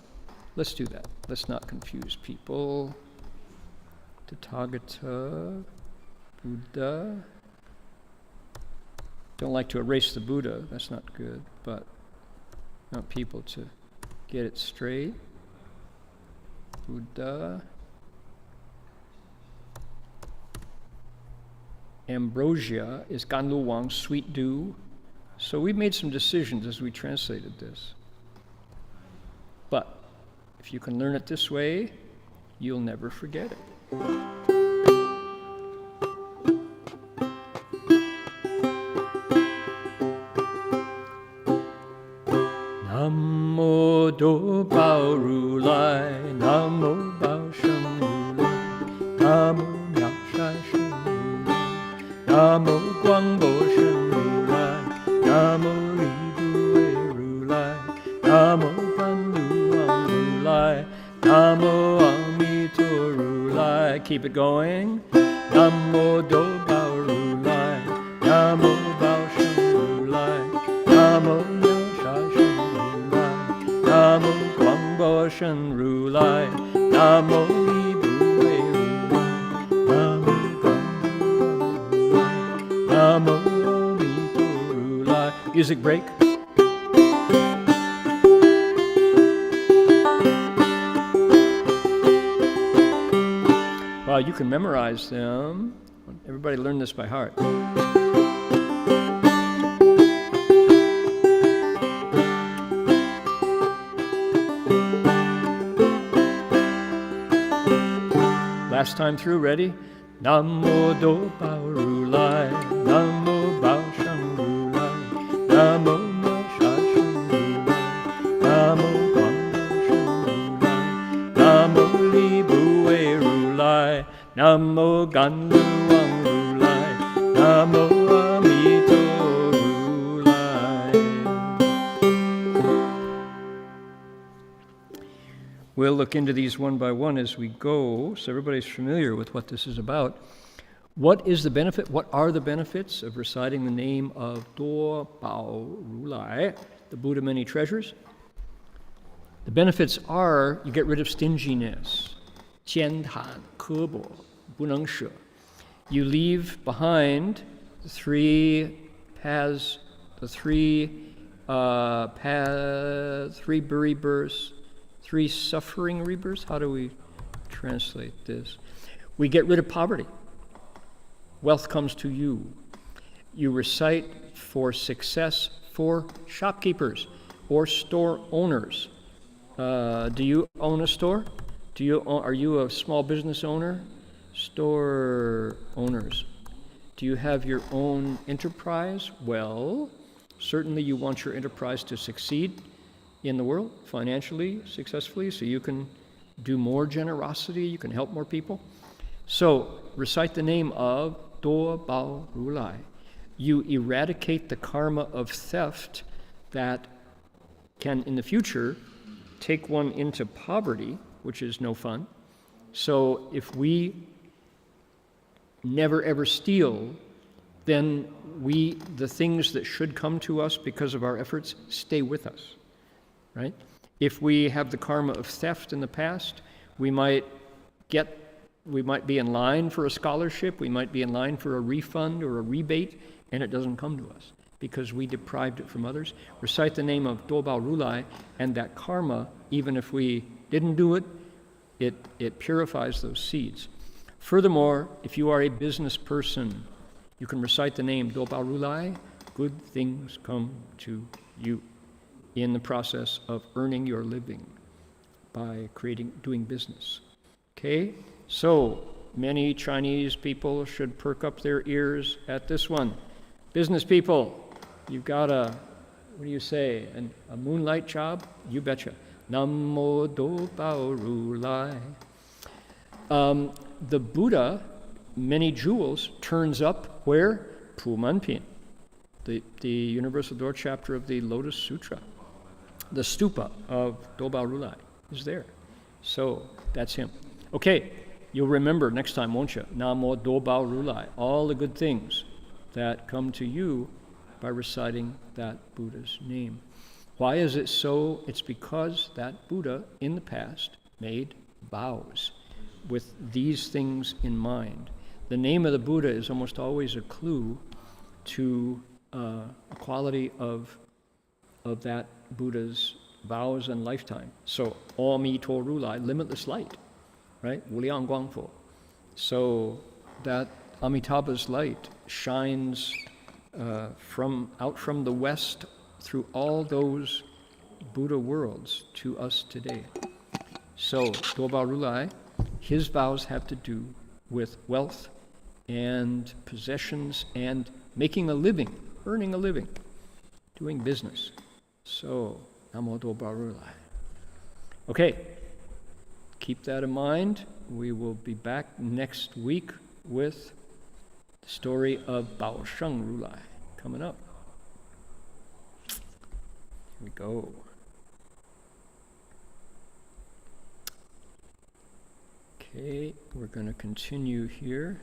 Let's do that. Let's not confuse people. Tathagata, Buddha. Don't like to erase the Buddha, that's not good, but I want people to get it straight. Buddha. Ambrosia is Ganlu Wang's sweet dew. So we made some decisions as we translated this. But if you can learn it this way, you'll never forget it. Namo Do Bao Rulai, Namo Bao Shen Rulai, Namo Miao Shai Shen Rulai, Namo Guang Bo Shen Rulai, Namo Li Bue Rulai, Namo Pan Luang Rulai, Namo Amito Rulai. Keep it going. Namo Do Bao Rulai, Namo Bao Shen Rulai, Namo Namo Guang Bo Shen Rulai, Music break. Wow, you can memorize them. Everybody learn this by heart. Last time through, ready? Namo Do Bao Ru Lai, Namo Bao Shang Ru Lai, Namo Ma Sha Shang Ru Lai, Namo Guang Dao Shang Ru Lai, Namo Li Bu Wei Ru Lai, Namo Gan Lu Wang Ru Lai, Namo Amito Ru Lai. We'll look into these one by one as we go, so everybody's familiar with what this is about. What is the benefit? What are the benefits of reciting the name of Do Bao Ru Lai, the Buddha Many Treasures? The benefits are you get rid of stinginess, Jian Han, Kebo, Buneng She. You leave behind the three paths, the three rebirths, three suffering rebirths. How do we translate this? We get rid of poverty. Wealth comes to you. You recite for success for shopkeepers or store owners. Do you own a store? Are you a small business owner? Store owners. Do you have your own enterprise? Well, certainly you want your enterprise to succeed in the world financially, successfully, so you can do more generosity, you can help more people. So recite the name of Do Bao Ru Lai. You eradicate the karma of theft that can, in the future, take one into poverty, which is no fun. So if we never ever steal, then the things that should come to us because of our efforts stay with us, right? If we have the karma of theft in the past, we might be in line for a scholarship, we might be in line for a refund or a rebate, and it doesn't come to us because we deprived it from others. Recite the name of Do Bao Ru Lai, and that karma, even if we didn't do it, it purifies those seeds. Furthermore, if you are a business person, you can recite the name Do Bao Ru Lai, good things come to you in the process of earning your living by doing business. Okay? So, many Chinese people should perk up their ears at this one. Business people, you've got what do you say, a moonlight job? You betcha. Namo Do Bao Ru Lai. The Buddha, many jewels, turns up where? Pu Manpin, the Universal Door chapter of the Lotus Sutra. The stupa of Do Bao Ru Lai is there. So, that's him. Okay. You'll remember next time, won't you? Namo Do Bao Ru Lai. All the good things that come to you by reciting that Buddha's name. Why is it so? It's because that Buddha in the past made vows with these things in mind. The name of the Buddha is almost always a clue to a quality of that Buddha's vows and lifetime. So, Ami To Ru Lai, limitless light. Right? Wuliang Guangfu. So that Amitabha's light shines out from the west through all those Buddha worlds to us today. So Do Bao Ru Lai, his vows have to do with wealth and possessions and making a living, earning a living, doing business. So Namo Do Bao Ru Lai. Okay. Keep that in mind. We will be back next week with the story of Bao Sheng Ru Lai coming up. Here we go. Okay, we're going to continue here.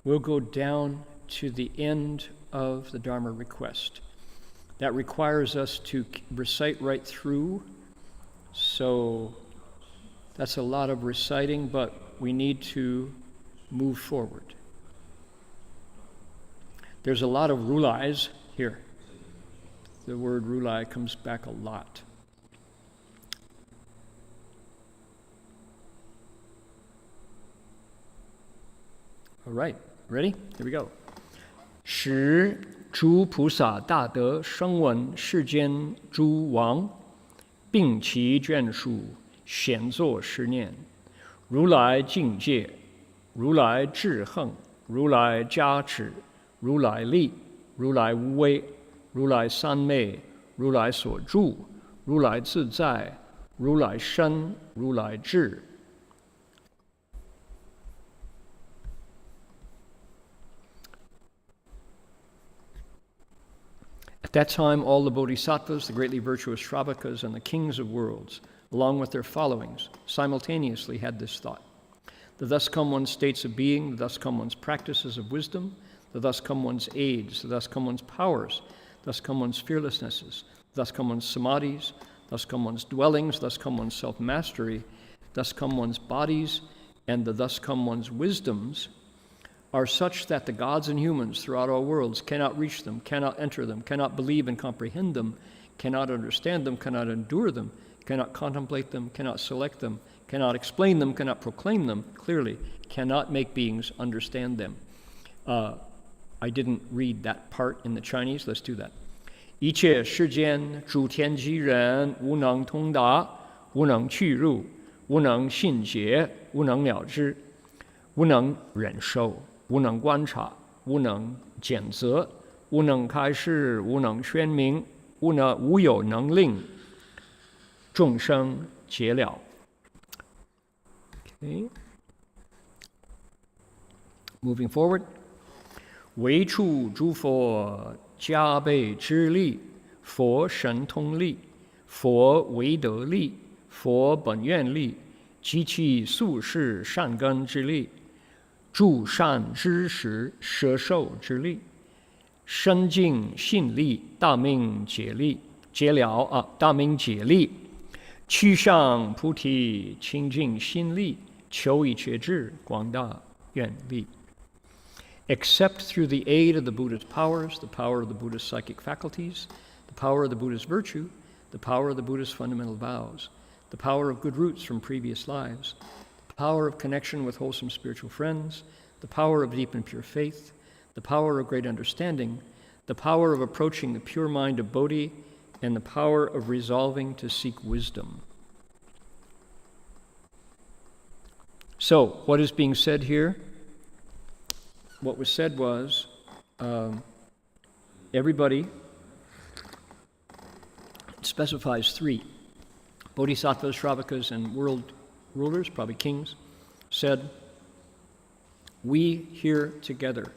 we'll go down to the end of the Dharma request. That requires us to recite right through, so that's a lot of reciting, but we need to move forward. There's a lot of rulais here. The word rulai comes back a lot. All right, ready? Here we go. 使诸菩萨大德声闻世间诸王，并其眷属，显作十念。如来境界，如来智横，如来加持，如来力，如来无威，如来三昧，如来所住，如来自在，如来身，如来智。At that time, all the bodhisattvas, the greatly virtuous Shravakas, and the kings of worlds, along with their followings, simultaneously had this thought. The thus come one's states of being, the thus come one's practices of wisdom, the thus come one's aids, the thus come one's powers, thus come one's fearlessnesses, thus come one's samadhis, thus come one's dwellings, thus come one's self-mastery, thus come one's bodies, and the thus come one's wisdoms, are such that the gods and humans throughout all worlds cannot reach them, cannot enter them, cannot believe and comprehend them, cannot understand them, cannot endure them, cannot contemplate them, cannot select them, cannot explain them, cannot proclaim them clearly, cannot make beings understand them. I didn't read that part in the Chinese. Let's do that. 一切世间诸天机人无能通达，无能去入，无能信解，无能了知，无能忍受，无能观察，无能检责，无能开示，无能宣明，无有能令众生解了。Okay. Moving forward. 唯处诸佛加倍之力，佛神通力，佛唯德力，佛本愿力，及其宿世善根之力，助善知识摄受之力，深净信力，大明解力，大明解力，趋向菩提清净心力，求以觉智广大愿力。Except through the aid of the Buddha's powers, the power of the Buddha's psychic faculties, the power of the Buddha's virtue, the power of the Buddha's fundamental vows, the power of good roots from previous lives, the power of connection with wholesome spiritual friends, the power of deep and pure faith, the power of great understanding, the power of approaching the pure mind of Bodhi, and the power of resolving to seek wisdom. So, what is being said here? What was said was, everybody, it specifies three, bodhisattvas, Shravakas, and world rulers, probably kings, said, we here together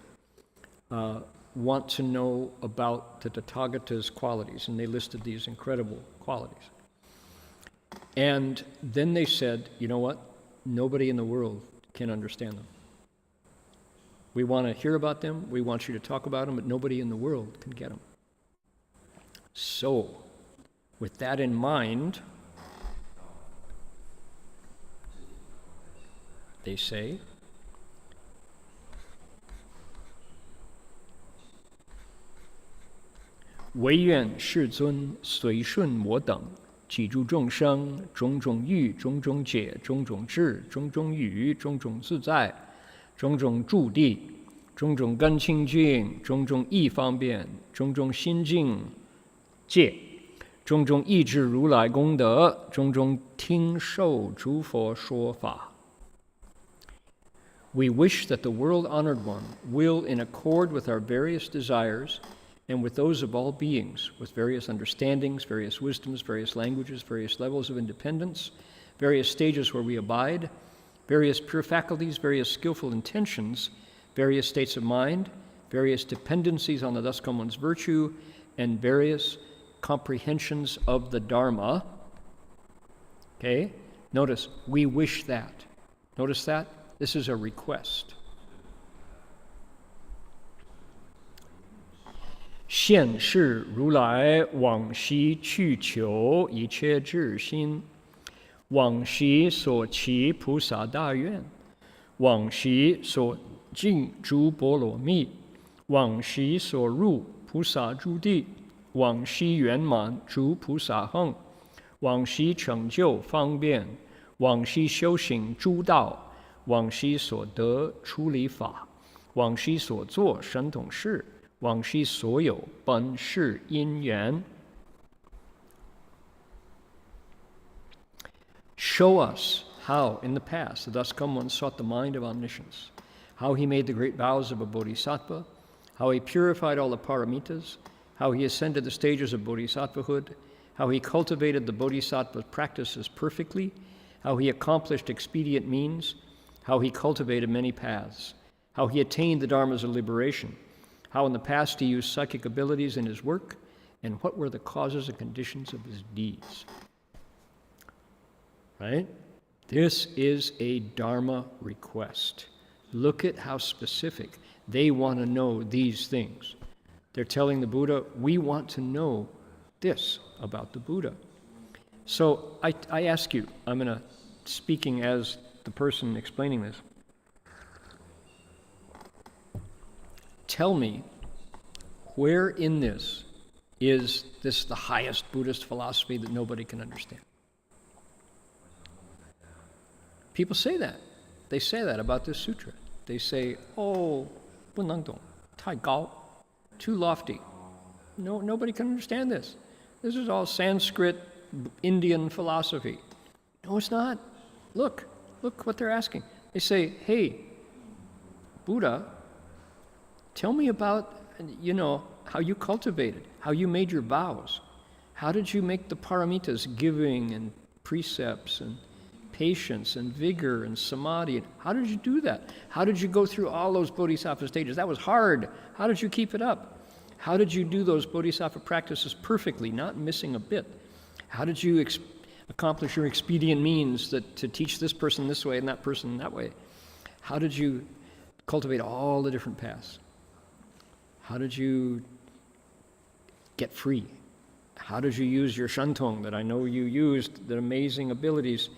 want to know about the Tathagata's qualities, and they listed these incredible qualities. And then they said, you know what? Nobody in the world can understand them. We want to hear about them, we want you to talk about them, but nobody in the world can get them. So, with that in mind, they say, "唯愿世尊随顺我等，济诸众生，种种欲，种种解，种种智，种种语，种种自在。种种住地，种种根清净，种种意方便，种种心境界，种种意志如来功德，种种听受诸佛说法。We wish that the world-honored one will, in accord with our various desires and with those of all beings, with various understandings, various wisdoms, various languages, various levels of independence, various stages where we abide, various pure faculties, various skillful intentions, various states of mind, various dependencies on the thus come one's virtue, and various comprehensions of the Dharma." Okay? Notice, we wish that. Notice that? This is a request. 现世如来往昔去求一切智心，往昔所起菩萨大愿，往昔所尽诸波罗蜜，往昔所入菩萨诸地，往昔圆满诸菩萨行，往昔成就方便，往昔修行诸道，往昔所得出离法，往昔所作神通事，往昔所有本世因缘。Show us how, in the past, the thus come one sought the mind of omniscience, how he made the great vows of a bodhisattva, how he purified all the paramitas, how he ascended the stages of bodhisattvahood, how he cultivated the bodhisattva practices perfectly, how he accomplished expedient means, how he cultivated many paths, how he attained the dharmas of liberation, how in the past he used psychic abilities in his work, and what were the causes and conditions of his deeds. Right? This is a Dharma request. Look at how specific. They want to know these things. They're telling the Buddha, we want to know this about the Buddha. So I ask you, speaking as the person explaining this, tell me, where in this is this the highest Buddhist philosophy that nobody can understand? People say that. They say that about this sutra. They say, oh, 不能懂, 太高, too lofty. No, nobody can understand this. This is all Sanskrit, Indian philosophy. No, it's not. Look what they're asking. They say, hey, Buddha, tell me about, how you cultivated, how you made your vows. How did you make the paramitas, giving and precepts and patience and vigor and samadhi? How did you do that? How did you go through all those bodhisattva stages? That was hard. How did you keep it up? How did you do those bodhisattva practices perfectly, not missing a bit? How did you accomplish your expedient means to teach this person this way and that person that way? How did you cultivate all the different paths? How did you get free? How did you use your shantong that I know you used, the amazing abilities?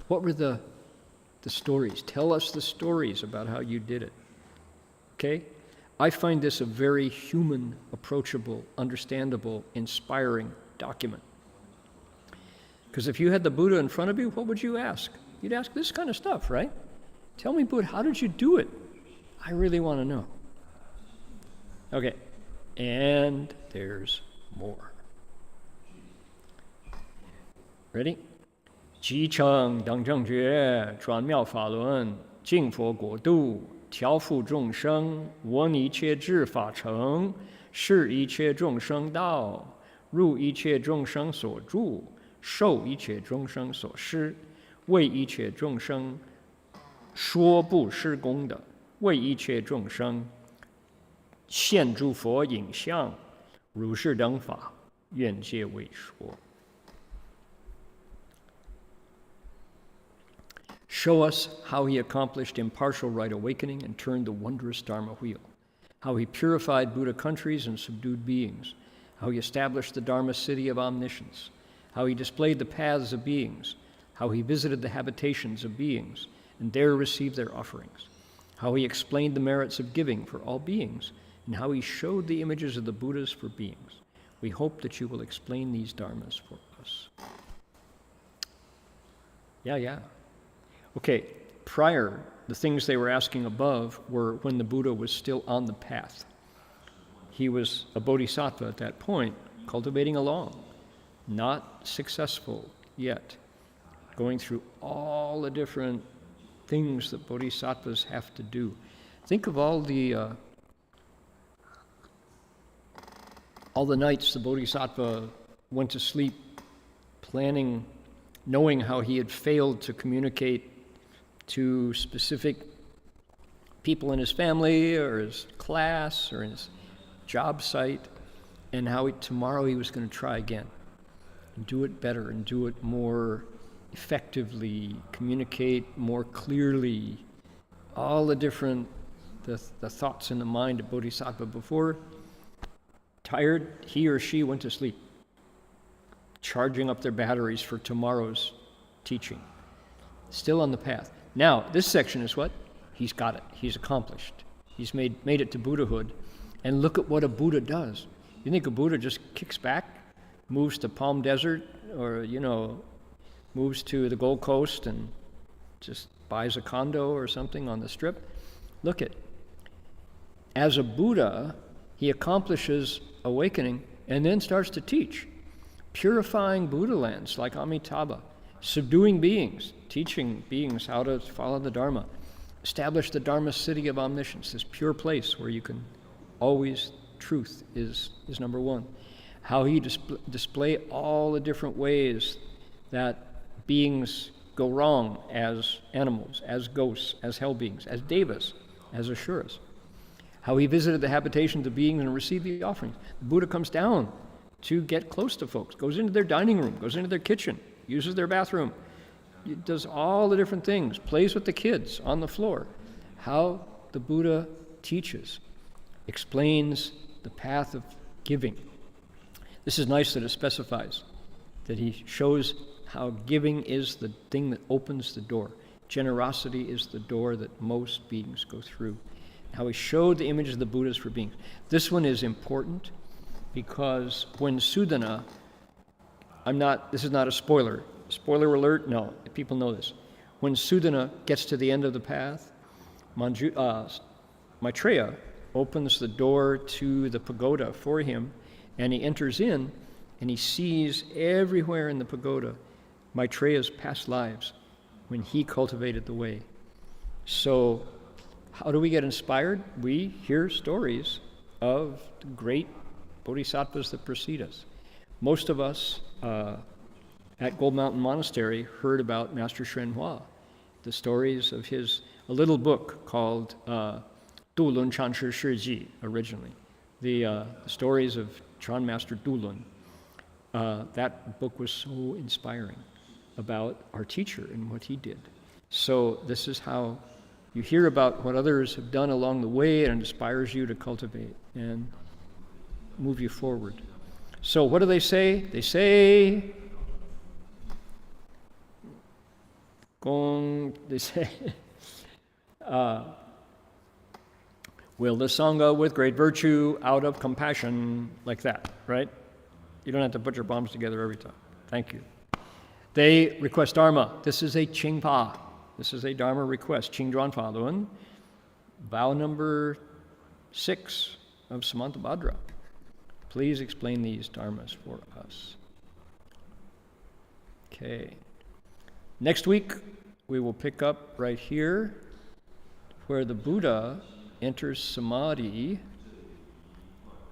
What were the stories? Tell us the stories about how you did it. Okay? I find this a very human, approachable, understandable, inspiring document. Because if you had the Buddha in front of you, what would you ask? You'd ask this kind of stuff, right? Tell me, Buddha, how did you do it? I really want to know. Okay, and there's more. Ready? 即成等正觉，转妙法轮，净佛国度，调伏众生，闻一切智法成，示一切众生道，入一切众生所住，受一切众生所施，为一切众生说不施功的，为一切众生现诸佛影像，如是等法，愿皆为说。Show us how he accomplished impartial right awakening and turned the wondrous Dharma wheel, how he purified Buddha countries and subdued beings, how he established the Dharma city of omniscience, how he displayed the paths of beings, how he visited the habitations of beings and there received their offerings, how he explained the merits of giving for all beings, and how he showed the images of the Buddhas for beings. We hope that you will explain these dharmas for us. Yeah. Okay, prior, the things they were asking above were when the Buddha was still on the path. He was a bodhisattva at that point, cultivating along, not successful yet, going through all the different things that bodhisattvas have to do. Think of all the nights the bodhisattva went to sleep planning, knowing how he had failed to communicate to specific people in his family or his class or in his job site, and how tomorrow he was going to try again and do it better and do it more effectively, communicate more clearly, all the different the thoughts in the mind of bodhisattva before Tired, he or she went to sleep, charging up their batteries for tomorrow's teaching. Still on the path. Now, this section is what? He's got it. He's accomplished. He's made it to Buddhahood. And look at what a Buddha does. You think a Buddha just kicks back, moves to Palm Desert, or, moves to the Gold Coast and just buys a condo or something on the Strip? Look at, as a Buddha, he accomplishes awakening and then starts to teach, purifying Buddha lands like Amitabha, subduing beings, teaching beings how to follow the Dharma, establish the Dharma city of omniscience, this pure place where you can always, truth is number one. How he display all the different ways that beings go wrong as animals, as ghosts, as hell beings, as devas, as asuras. How he visited the habitations of beings and received the offerings. The Buddha comes down to get close to folks, goes into their dining room, goes into their kitchen, uses their bathroom, does all the different things, plays with the kids on the floor. How the Buddha teaches, explains the path of giving. This is nice that it specifies that he shows how giving is the thing that opens the door. Generosity is the door that most beings go through. How he showed the images of the Buddhas for beings. This one is important because when Sudana, this is not a spoiler. Spoiler alert, no, people know this. When Sudana gets to the end of the path, Maitreya opens the door to the pagoda for him, and he enters in, and he sees everywhere in the pagoda Maitreya's past lives when he cultivated the way. So how do we get inspired? We hear stories of the great bodhisattvas that precede us. Most of us at Gold Mountain Monastery heard about Master Hsuan Hua, the stories of a little book called Du Lun Chan Shi Shi Ji, originally. The stories of Chan Master Du Lun. That book was so inspiring about our teacher and what he did. So this is how you hear about what others have done along the way, and it inspires you to cultivate and move you forward. So what do they say? They say, will the Sangha with great virtue out of compassion, like that, right? You don't have to put your palms together every time. Thank you. They request Dharma. This is a Qingpa. This is a Dharma request. Qingzhuan Falun, vow number 6 of Samantabhadra. Please explain these Dharmas for us. Okay. Next week, we will pick up right here where the Buddha enters Samadhi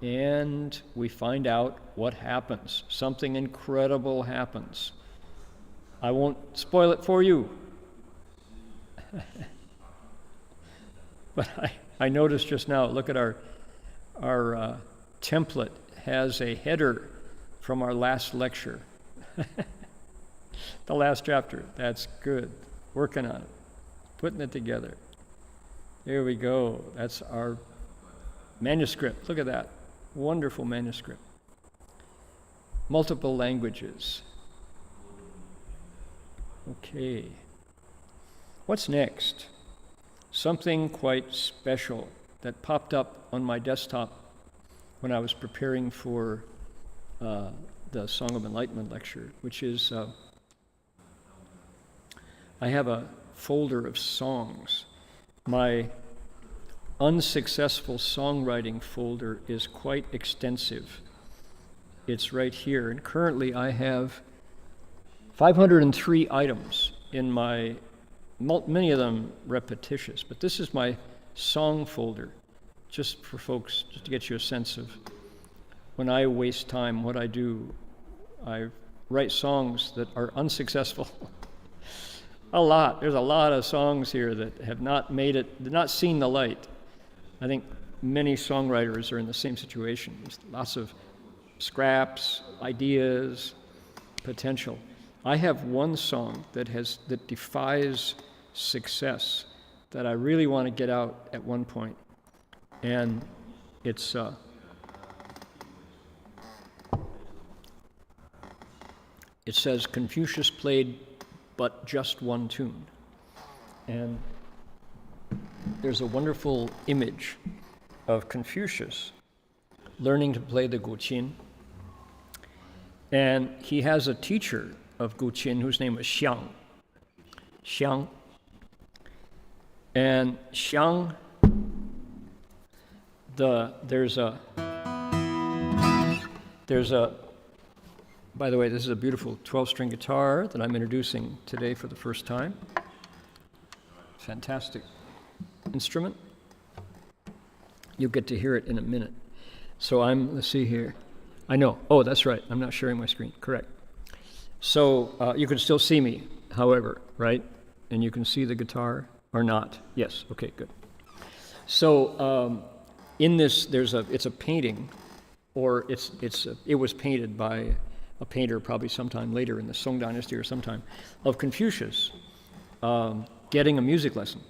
and we find out what happens. Something incredible happens. I won't spoil it for you. But I noticed just now, look at our template has a header from our last lecture. The last chapter. That's good. Working on it. Putting it together. There we go. That's our manuscript. Look at that. Wonderful manuscript. Multiple languages. Okay. What's next? Something quite special that popped up on my desktop when I was preparing for the Song of Enlightenment lecture, which is I have a folder of songs. My unsuccessful songwriting folder is quite extensive. It's right here, and currently I have 503 items in my, many of them repetitious, but this is my song folder, just for folks, just to get you a sense of when I waste time, what I do. I write songs that are unsuccessful. There's a lot of songs here that have not made it, not seen the light. I think many songwriters are in the same situation. There's lots of scraps, ideas, potential. I have one song that defies success that I really want to get out at one point, and it's it says Confucius played but just one tune. And there's a wonderful image of Confucius learning to play the guqin. And he has a teacher of guqin whose name is Heng. And Heng, there's a, by the way, this is a beautiful 12-string guitar that I'm introducing today for the first time. Fantastic instrument. You'll get to hear it in a minute. So let's see here. I know, oh, that's right, I'm not sharing my screen, correct. So you can still see me, however, right? And you can see the guitar or not? Yes, okay, good. So in this, it's a painting, or it was painted by a painter probably sometime later in the Song Dynasty or sometime, of Confucius getting a music lesson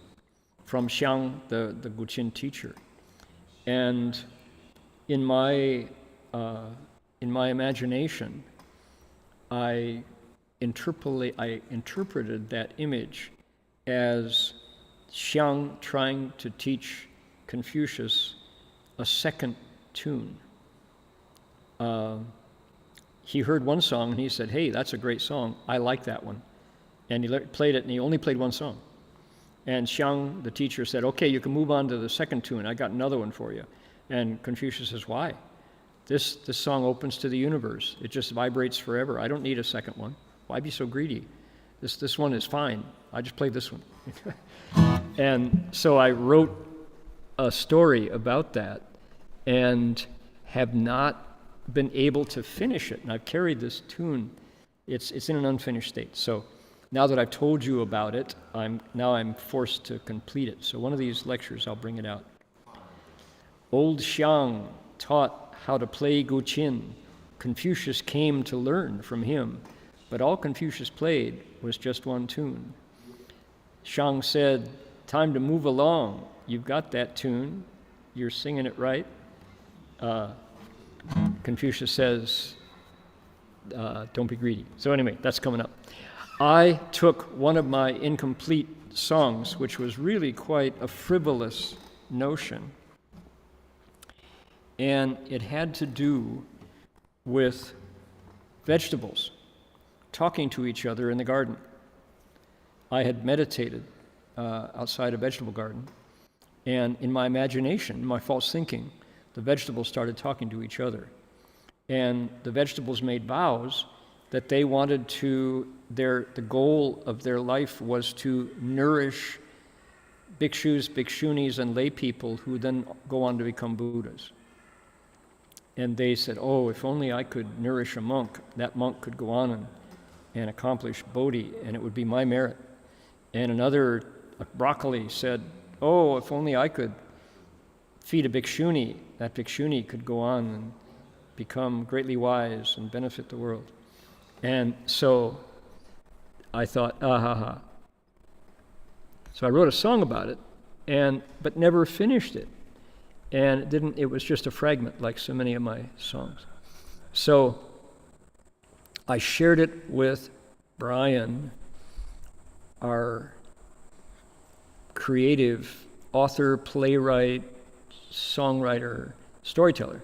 from Heng, the guqin teacher. And in my imagination, I interpreted that image as Heng trying to teach Confucius a second tune. He heard one song and he said, "Hey, that's a great song. I like that one." And he played it, and he only played one song. And Heng, the teacher, said, "Okay, you can move on to the second tune. I got another one for you." And Confucius says, "Why? This song opens to the universe. It just vibrates forever. I don't need a second one. Why be so greedy? This one is fine. I just played this one." And so I wrote a story about that and have not been able to finish it. And I've carried this tune. It's in an unfinished state. So now that I've told you about it, I'm forced to complete it. So one of these lectures, I'll bring it out. Old Heng taught how to play guqin. Confucius came to learn from him, but all Confucius played was just one tune. Heng said, "Time to move along. You've got that tune. You're singing it right." Confucius says, "Don't be greedy." So anyway, that's coming up. I took one of my incomplete songs, which was really quite a frivolous notion, and it had to do with vegetables talking to each other in the garden. I had meditated outside a vegetable garden, and in my imagination, my false thinking, the vegetables started talking to each other. And the vegetables made vows that they wanted to, the goal of their life was to nourish bhikshus, bhikshunis, and lay people who then go on to become Buddhas. And they said, "Oh, if only I could nourish a monk, that monk could go on and accomplish Bodhi, and it would be my merit." And another, broccoli, said, "Oh, if only I could feed a bhikshuni, that bhikshuni could go on and become greatly wise and benefit the world." And so I thought, ha. So I wrote a song about it, but never finished it. And it was just a fragment, like so many of my songs. So I shared it with Brian, our creative author, playwright, songwriter, storyteller.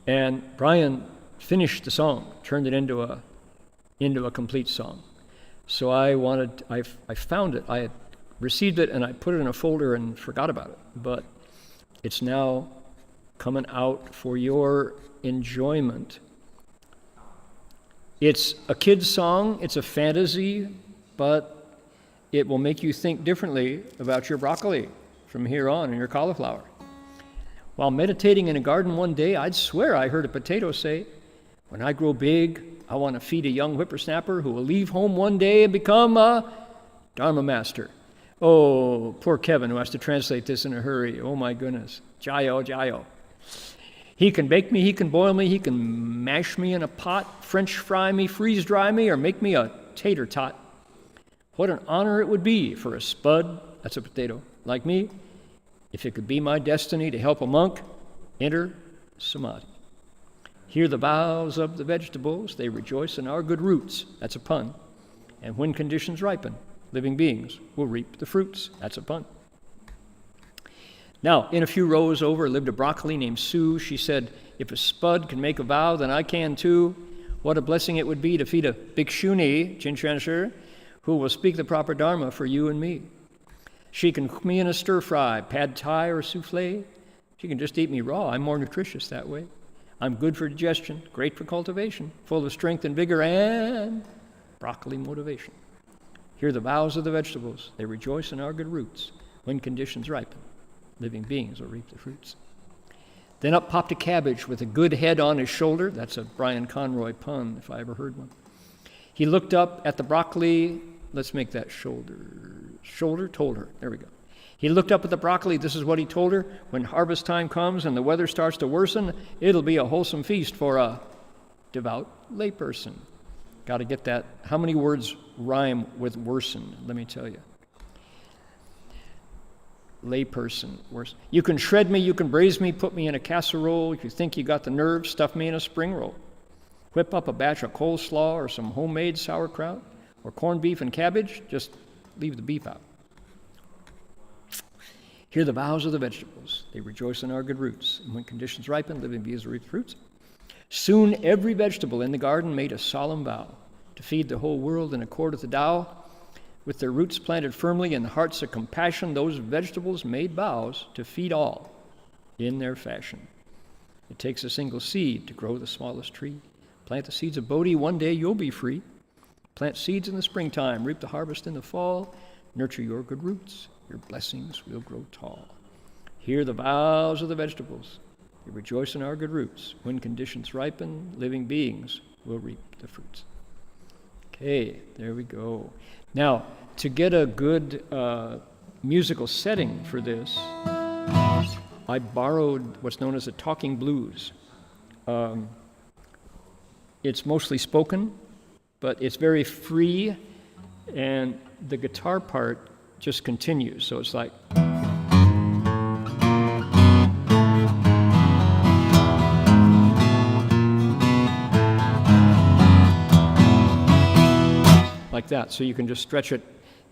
And Brian finished the song, turned it into a complete song. So I found it. I had received it and I put it in a folder and forgot about it. But it's now coming out for your enjoyment. It's a kid's song, it's a fantasy, but it will make you think differently about your broccoli from here on and your cauliflower. While meditating in a garden one day, I'd swear I heard a potato say, "When I grow big, I want to feed a young whippersnapper who will leave home one day and become a Dharma master." Oh, poor Kevin, who has to translate this in a hurry. Oh my goodness. Jayo, jayo. He can bake me, he can boil me, he can mash me in a pot, French fry me, freeze dry me, or make me a tater tot. What an honor it would be for a spud, that's a potato, like me, if it could be my destiny to help a monk enter samadhi. Hear the boughs of the vegetables, they rejoice in our good roots. That's a pun. And when conditions ripen, living beings will reap the fruits. That's a pun. Now, in a few rows over lived a broccoli named Sue. She said, if a spud can make a vow, then I can too. What a blessing it would be to feed a bhikshuni, Chinchansher, who will speak the proper Dharma for you and me. She can cook me in a stir-fry, pad thai or souffle. She can just eat me raw. I'm more nutritious that way. I'm good for digestion, great for cultivation, full of strength and vigor and broccoli motivation. Hear the vows of the vegetables. They rejoice in our good roots. When conditions ripen, living beings will reap the fruits. Then up popped a cabbage with a good head on his shoulder. That's a Brian Conroy pun, if I ever heard one. He looked up at the broccoli. Let's make that shoulder. Shoulder told her. There we go. He looked up at the broccoli. This is what he told her. When harvest time comes and the weather starts to worsen, it'll be a wholesome feast for a devout layperson. Got to get that. How many words rhyme with worsen? Let me tell you. Layperson, worse. You can shred me, you can braise me, put me in a casserole. If you think you got the nerve, stuff me in a spring roll. Whip up a batch of coleslaw or some homemade sauerkraut or corned beef and cabbage. Just leave the beef out. Hear the vows of the vegetables. They rejoice in our good roots. And when conditions ripen, living beings reap fruits. Soon every vegetable in the garden made a solemn vow to feed the whole world in accord with the Tao. With their roots planted firmly in the hearts of compassion, those vegetables made vows to feed all in their fashion. It takes a single seed to grow the smallest tree. Plant the seeds of Bodhi, one day you'll be free. Plant seeds in the springtime, reap the harvest in the fall. Nurture your good roots, your blessings will grow tall. Hear the vows of the vegetables. They rejoice in our good roots. When conditions ripen, living beings will reap the fruits. Okay, there we go. Now, to get a good musical setting for this, I borrowed what's known as a talking blues. It's mostly spoken, but it's very free, and the guitar part just continues. So it's like... like that, so you can just stretch it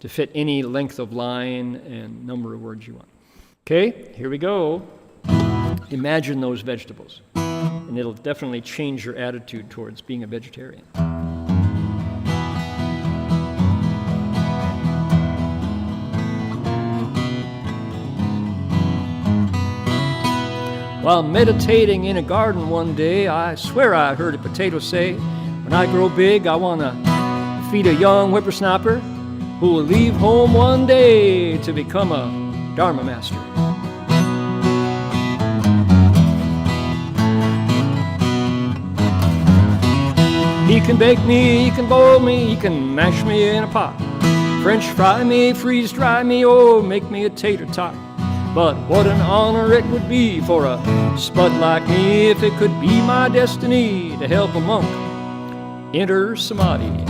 to fit any length of line and number of words you want. Okay, here we go. Imagine those vegetables, and it'll definitely change your attitude towards being a vegetarian. While meditating in a garden one day, I swear I heard a potato say, when I grow big, I want to feed a young whippersnapper who will leave home one day to become a Dharma master. He can bake me, he can boil me, he can mash me in a pot, French fry me, freeze dry me, oh, make me a tater tot. But what an honor it would be for a spud like me if it could be my destiny to help a monk enter samadhi.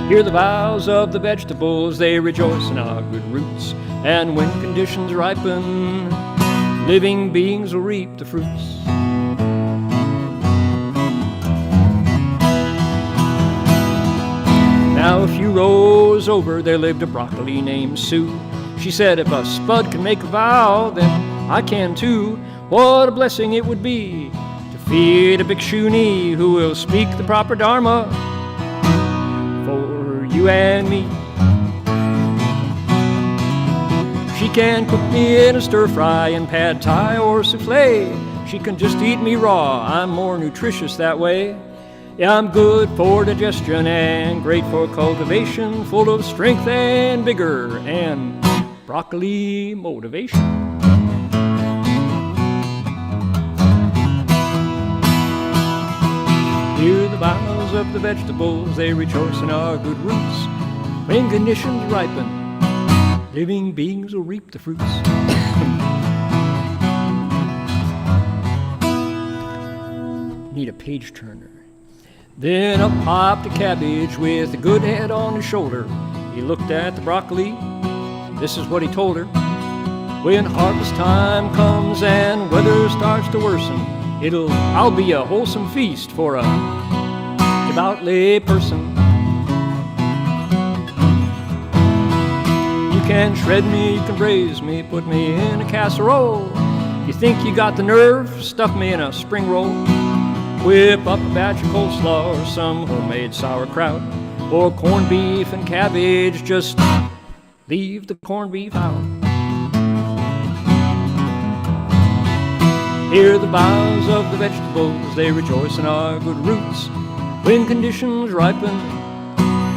Hear the vows of the vegetables, they rejoice in our good roots. And when conditions ripen, living beings will reap the fruits. Now a few rows over there lived a broccoli named Sue. She said, if a spud can make a vow, then I can too. What a blessing it would be to feed a bhikshuni who will speak the proper Dharma for you and me. She can cook me in a stir-fry and pad thai or souffle. She can just eat me raw, I'm more nutritious that way. Yeah, I'm good for digestion and great for cultivation, full of strength and vigor and broccoli motivation. Hear the vows of the vegetables, they rejoice in our good roots. When conditions ripen, living beings will reap the fruits. Need a page turner. Then up popped a cabbage with a good head on his shoulder. He looked at the broccoli. This is what he told her. When harvest time comes and weather starts to worsen, I'll be a wholesome feast for a devout lay person. You can shred me, you can braise me, put me in a casserole. You think you got the nerve, stuff me in a spring roll. Whip up a batch of coleslaw or some homemade sauerkraut, or corned beef and cabbage, just leave the corned beef out. Hear the boughs of the vegetables, they rejoice in our good roots. When conditions ripen,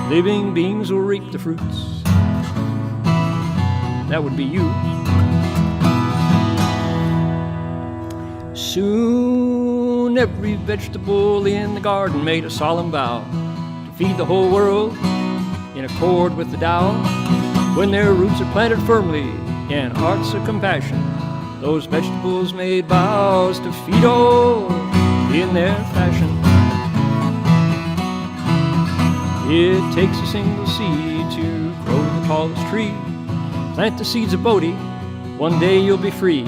living beings will reap the fruits. That would be you. Soon every vegetable in the garden made a solemn vow to feed the whole world in accord with the Tao. When their roots are planted firmly in hearts of compassion, those vegetables made vows to feed all in their fashion. It takes a single seed to grow the tallest tree. Plant the seeds of Bodhi, one day you'll be free.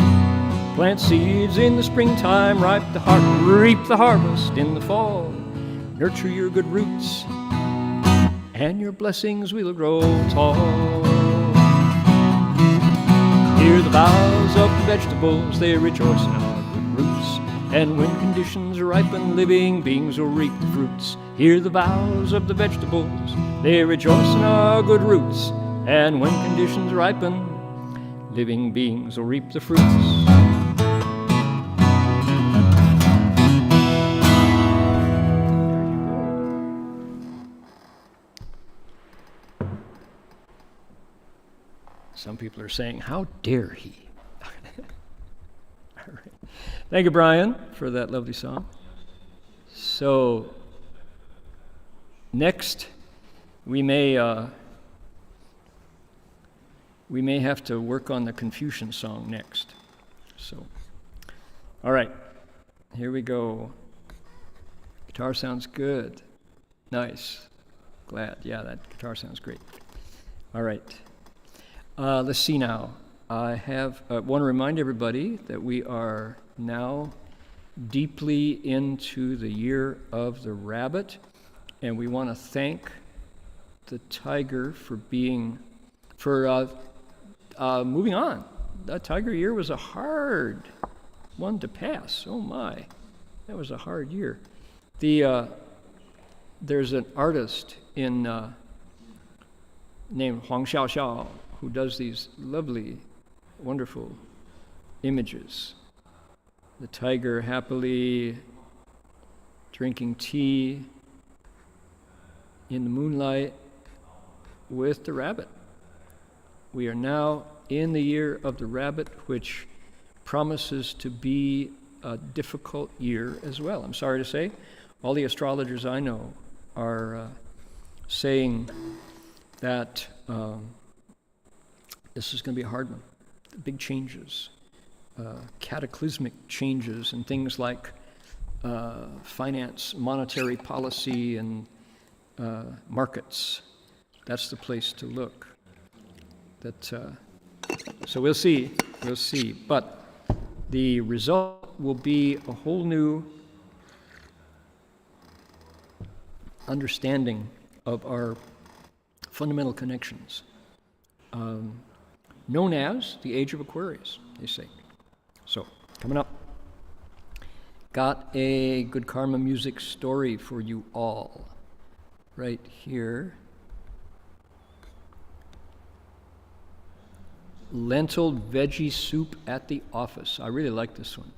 Plant seeds in the springtime, reap the harvest in the fall. Nurture your good roots, and your blessings will grow tall. Hear the boughs of the vegetables, they rejoice in our good roots. And when conditions ripen, living beings will reap the fruits. Hear the boughs of the vegetables, they rejoice in our good roots. And when conditions ripen, living beings will reap the fruits. Some people are saying, how dare he? All right. Thank you, Brian, for that lovely song. So, next, we may have to work on the Confucian song next. So, all right, here we go. Guitar sounds good. Nice. Glad. Yeah, that guitar sounds great. All right. Let's see now. I want to remind everybody that we are now deeply into the year of the rabbit, and we want to thank the tiger for moving on. That tiger year was a hard one to pass. Oh my, that was a hard year. There's an artist named Huang Xiaoxiao who does these lovely, wonderful images. The tiger happily drinking tea in the moonlight with the rabbit. We are now in the year of the rabbit, which promises to be a difficult year as well. I'm sorry to say, all the astrologers I know are saying that this is going to be a hard one. Big changes, cataclysmic changes in things like finance, monetary policy, and markets. That's the place to look. So we'll see. But the result will be a whole new understanding of our fundamental connections, known as the Age of Aquarius, they say. So, coming up, got a good karma music story for you all right here. Lentil veggie soup at the office. I really like this one.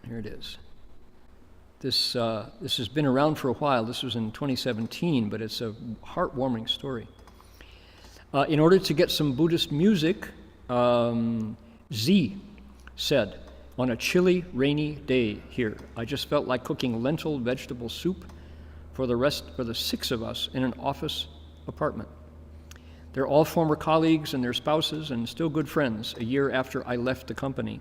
Here it is. This has been around for a while. This was in 2017, but it's a heartwarming story. In order to get some Buddhist music, Z said, on a chilly, rainy day here, I just felt like cooking lentil vegetable soup for the 6 of us in an office apartment. They're all former colleagues and their spouses and still good friends a year after I left the company.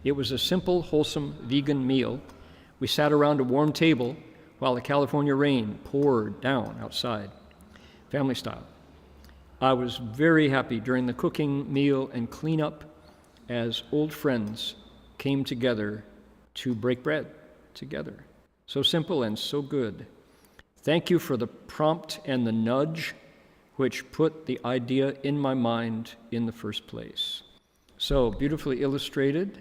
It was a simple, wholesome vegan meal. We sat around a warm table while the California rain poured down outside, family style. I was very happy during the cooking, meal, and cleanup as old friends came together to break bread together. So simple and so good. Thank you for the prompt and the nudge which put the idea in my mind in the first place. So beautifully illustrated.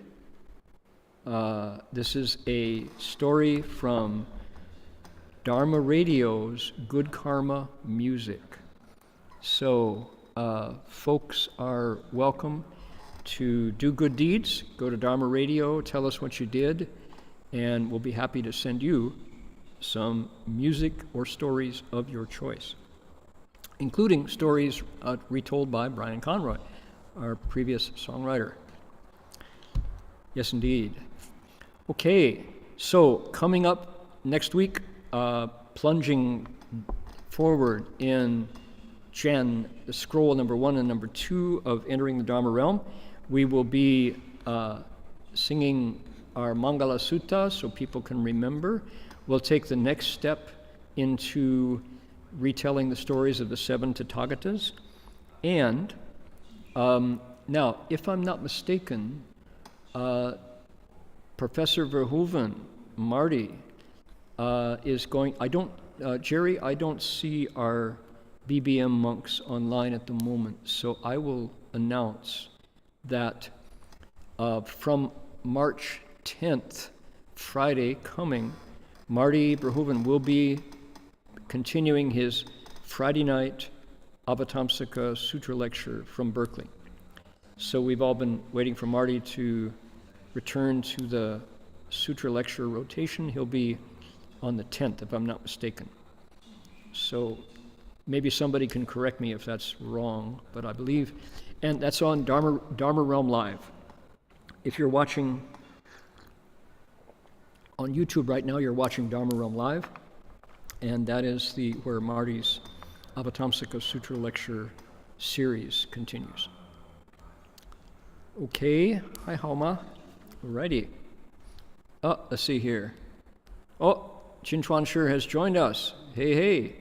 This is a story from Dharma Radio's Good Karma Music. So folks are welcome to do good deeds. Go to Dharma Radio, tell us what you did, and we'll be happy to send you some music or stories of your choice, including stories retold by Brian Conroy, our previous songwriter. Yes, indeed. Okay, so coming up next week, plunging forward in the scroll number 1 and number 2 of Entering the Dharma Realm, we will be singing our Mangala Sutta so people can remember. We'll take the next step into retelling the stories of the 7 Tathagatas. And now, if I'm not mistaken, Professor Verhoeven, Marty, is going, Jerry, I don't see our BBM monks online at the moment, so I will announce that from March 10th, Friday coming, Marty Verhoeven will be continuing his Friday night Avatamsaka Sutra lecture from Berkeley. So we've all been waiting for Marty to return to the Sutra lecture rotation. He'll be on the 10th, if I'm not mistaken. So maybe somebody can correct me if that's wrong, but I believe, and that's on Dharma Realm Live. If you're watching on YouTube right now, you're watching Dharma Realm Live, and that is where Marty's Avatamsaka Sutra lecture series continues. Okay, hi Haoma. Alrighty. Let's see here. Jinchuan sure has joined us. Hey.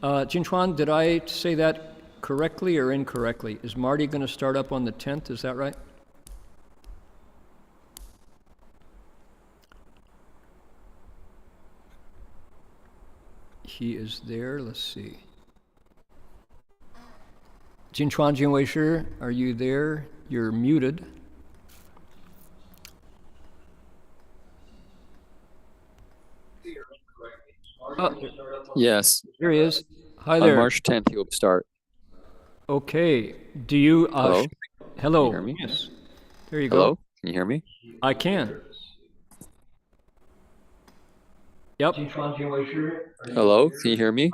Jinchuan, did I say that correctly or incorrectly? Is Marty going to start up on the 10th? Is that right? He is there. Let's see. Jinchuan Jinwei Shi, are you there? You're muted. Yes. Here he is. Hi there. On March 10th, he will start. Okay. Do you... Hello? Hello. Can you hear me? Yes. There you Hello? go. Can you hear me? I can. Yep. Hello? Can you hear me?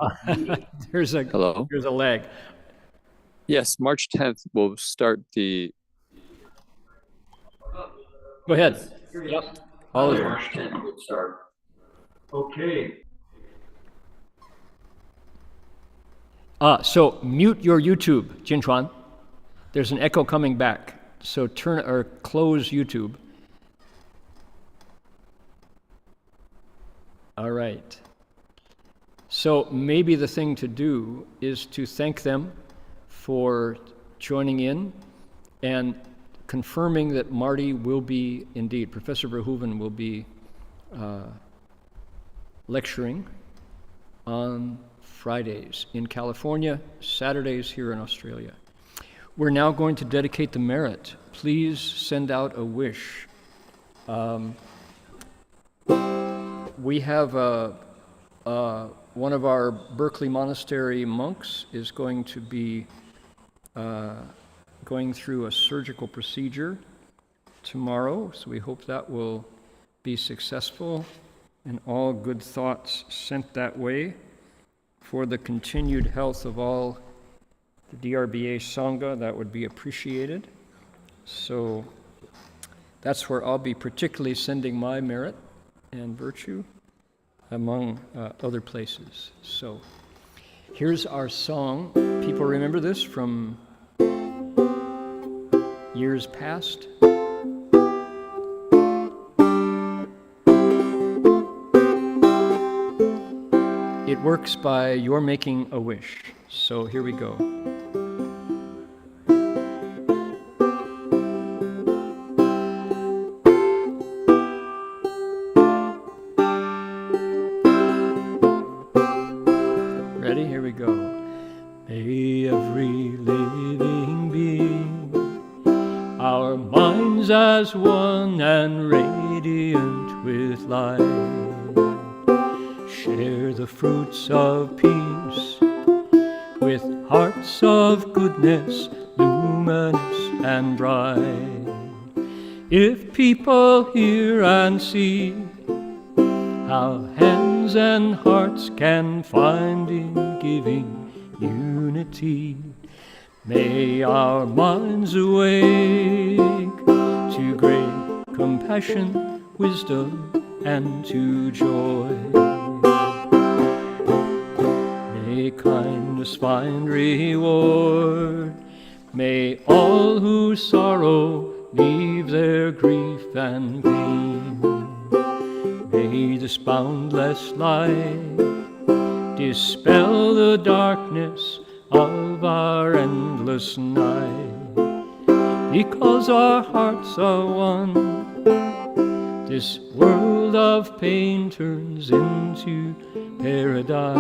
There's a lag. Yes, March 10th will start the... Go ahead. Yep. All is March 10th will start. Okay. So mute your YouTube, Jinchuan. There's an echo coming back. So close YouTube. All right. So maybe the thing to do is to thank them for joining in and confirming that Marty will be, indeed, Professor Verhoeven will be lecturing on Fridays in California, Saturdays here in Australia. We're now going to dedicate the merit. Please send out a wish. We have one of our Berkeley Monastery monks is going to be going through a surgical procedure tomorrow, so we hope that will be successful and all good thoughts sent that way for the continued health of all the DRBA Sangha. That would be appreciated. So that's where I'll be particularly sending my merit and virtue, among other places. So here's our song. People remember this from years past. It works by your making a wish. So here we go. minds as one and radiant with light. Share the fruits of peace with hearts of goodness, luminous and bright. If people hear and see how hands and hearts can find in giving unity, may our minds awake to great compassion, wisdom, and to joy. May kindness find reward. May all who sorrow leave their grief and pain. May this boundless light dispel the darkness of our endless night. Because our hearts are one, this world of pain turns into paradise.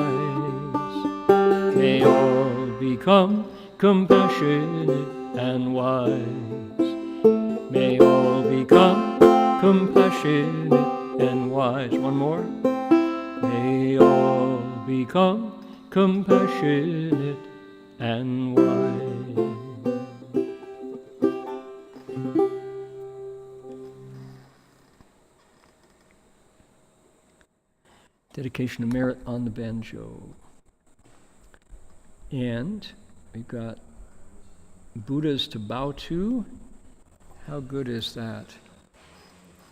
May all become compassionate and wise. May all become compassionate and wise. One more. May all become compassionate and wise. Dedication of merit on the banjo. And we've got Buddhas to bow to. How good is that?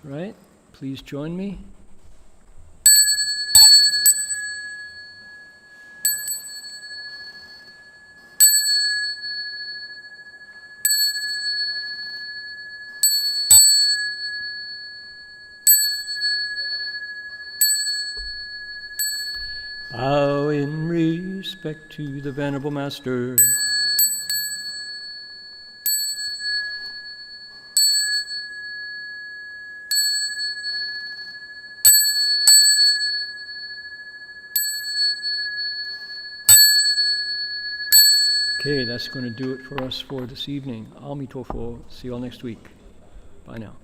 Right? Please join me. Bow in respect to the Venerable Master. Okay, that's going to do it for us for this evening. Amitofo. See you all next week. Bye now.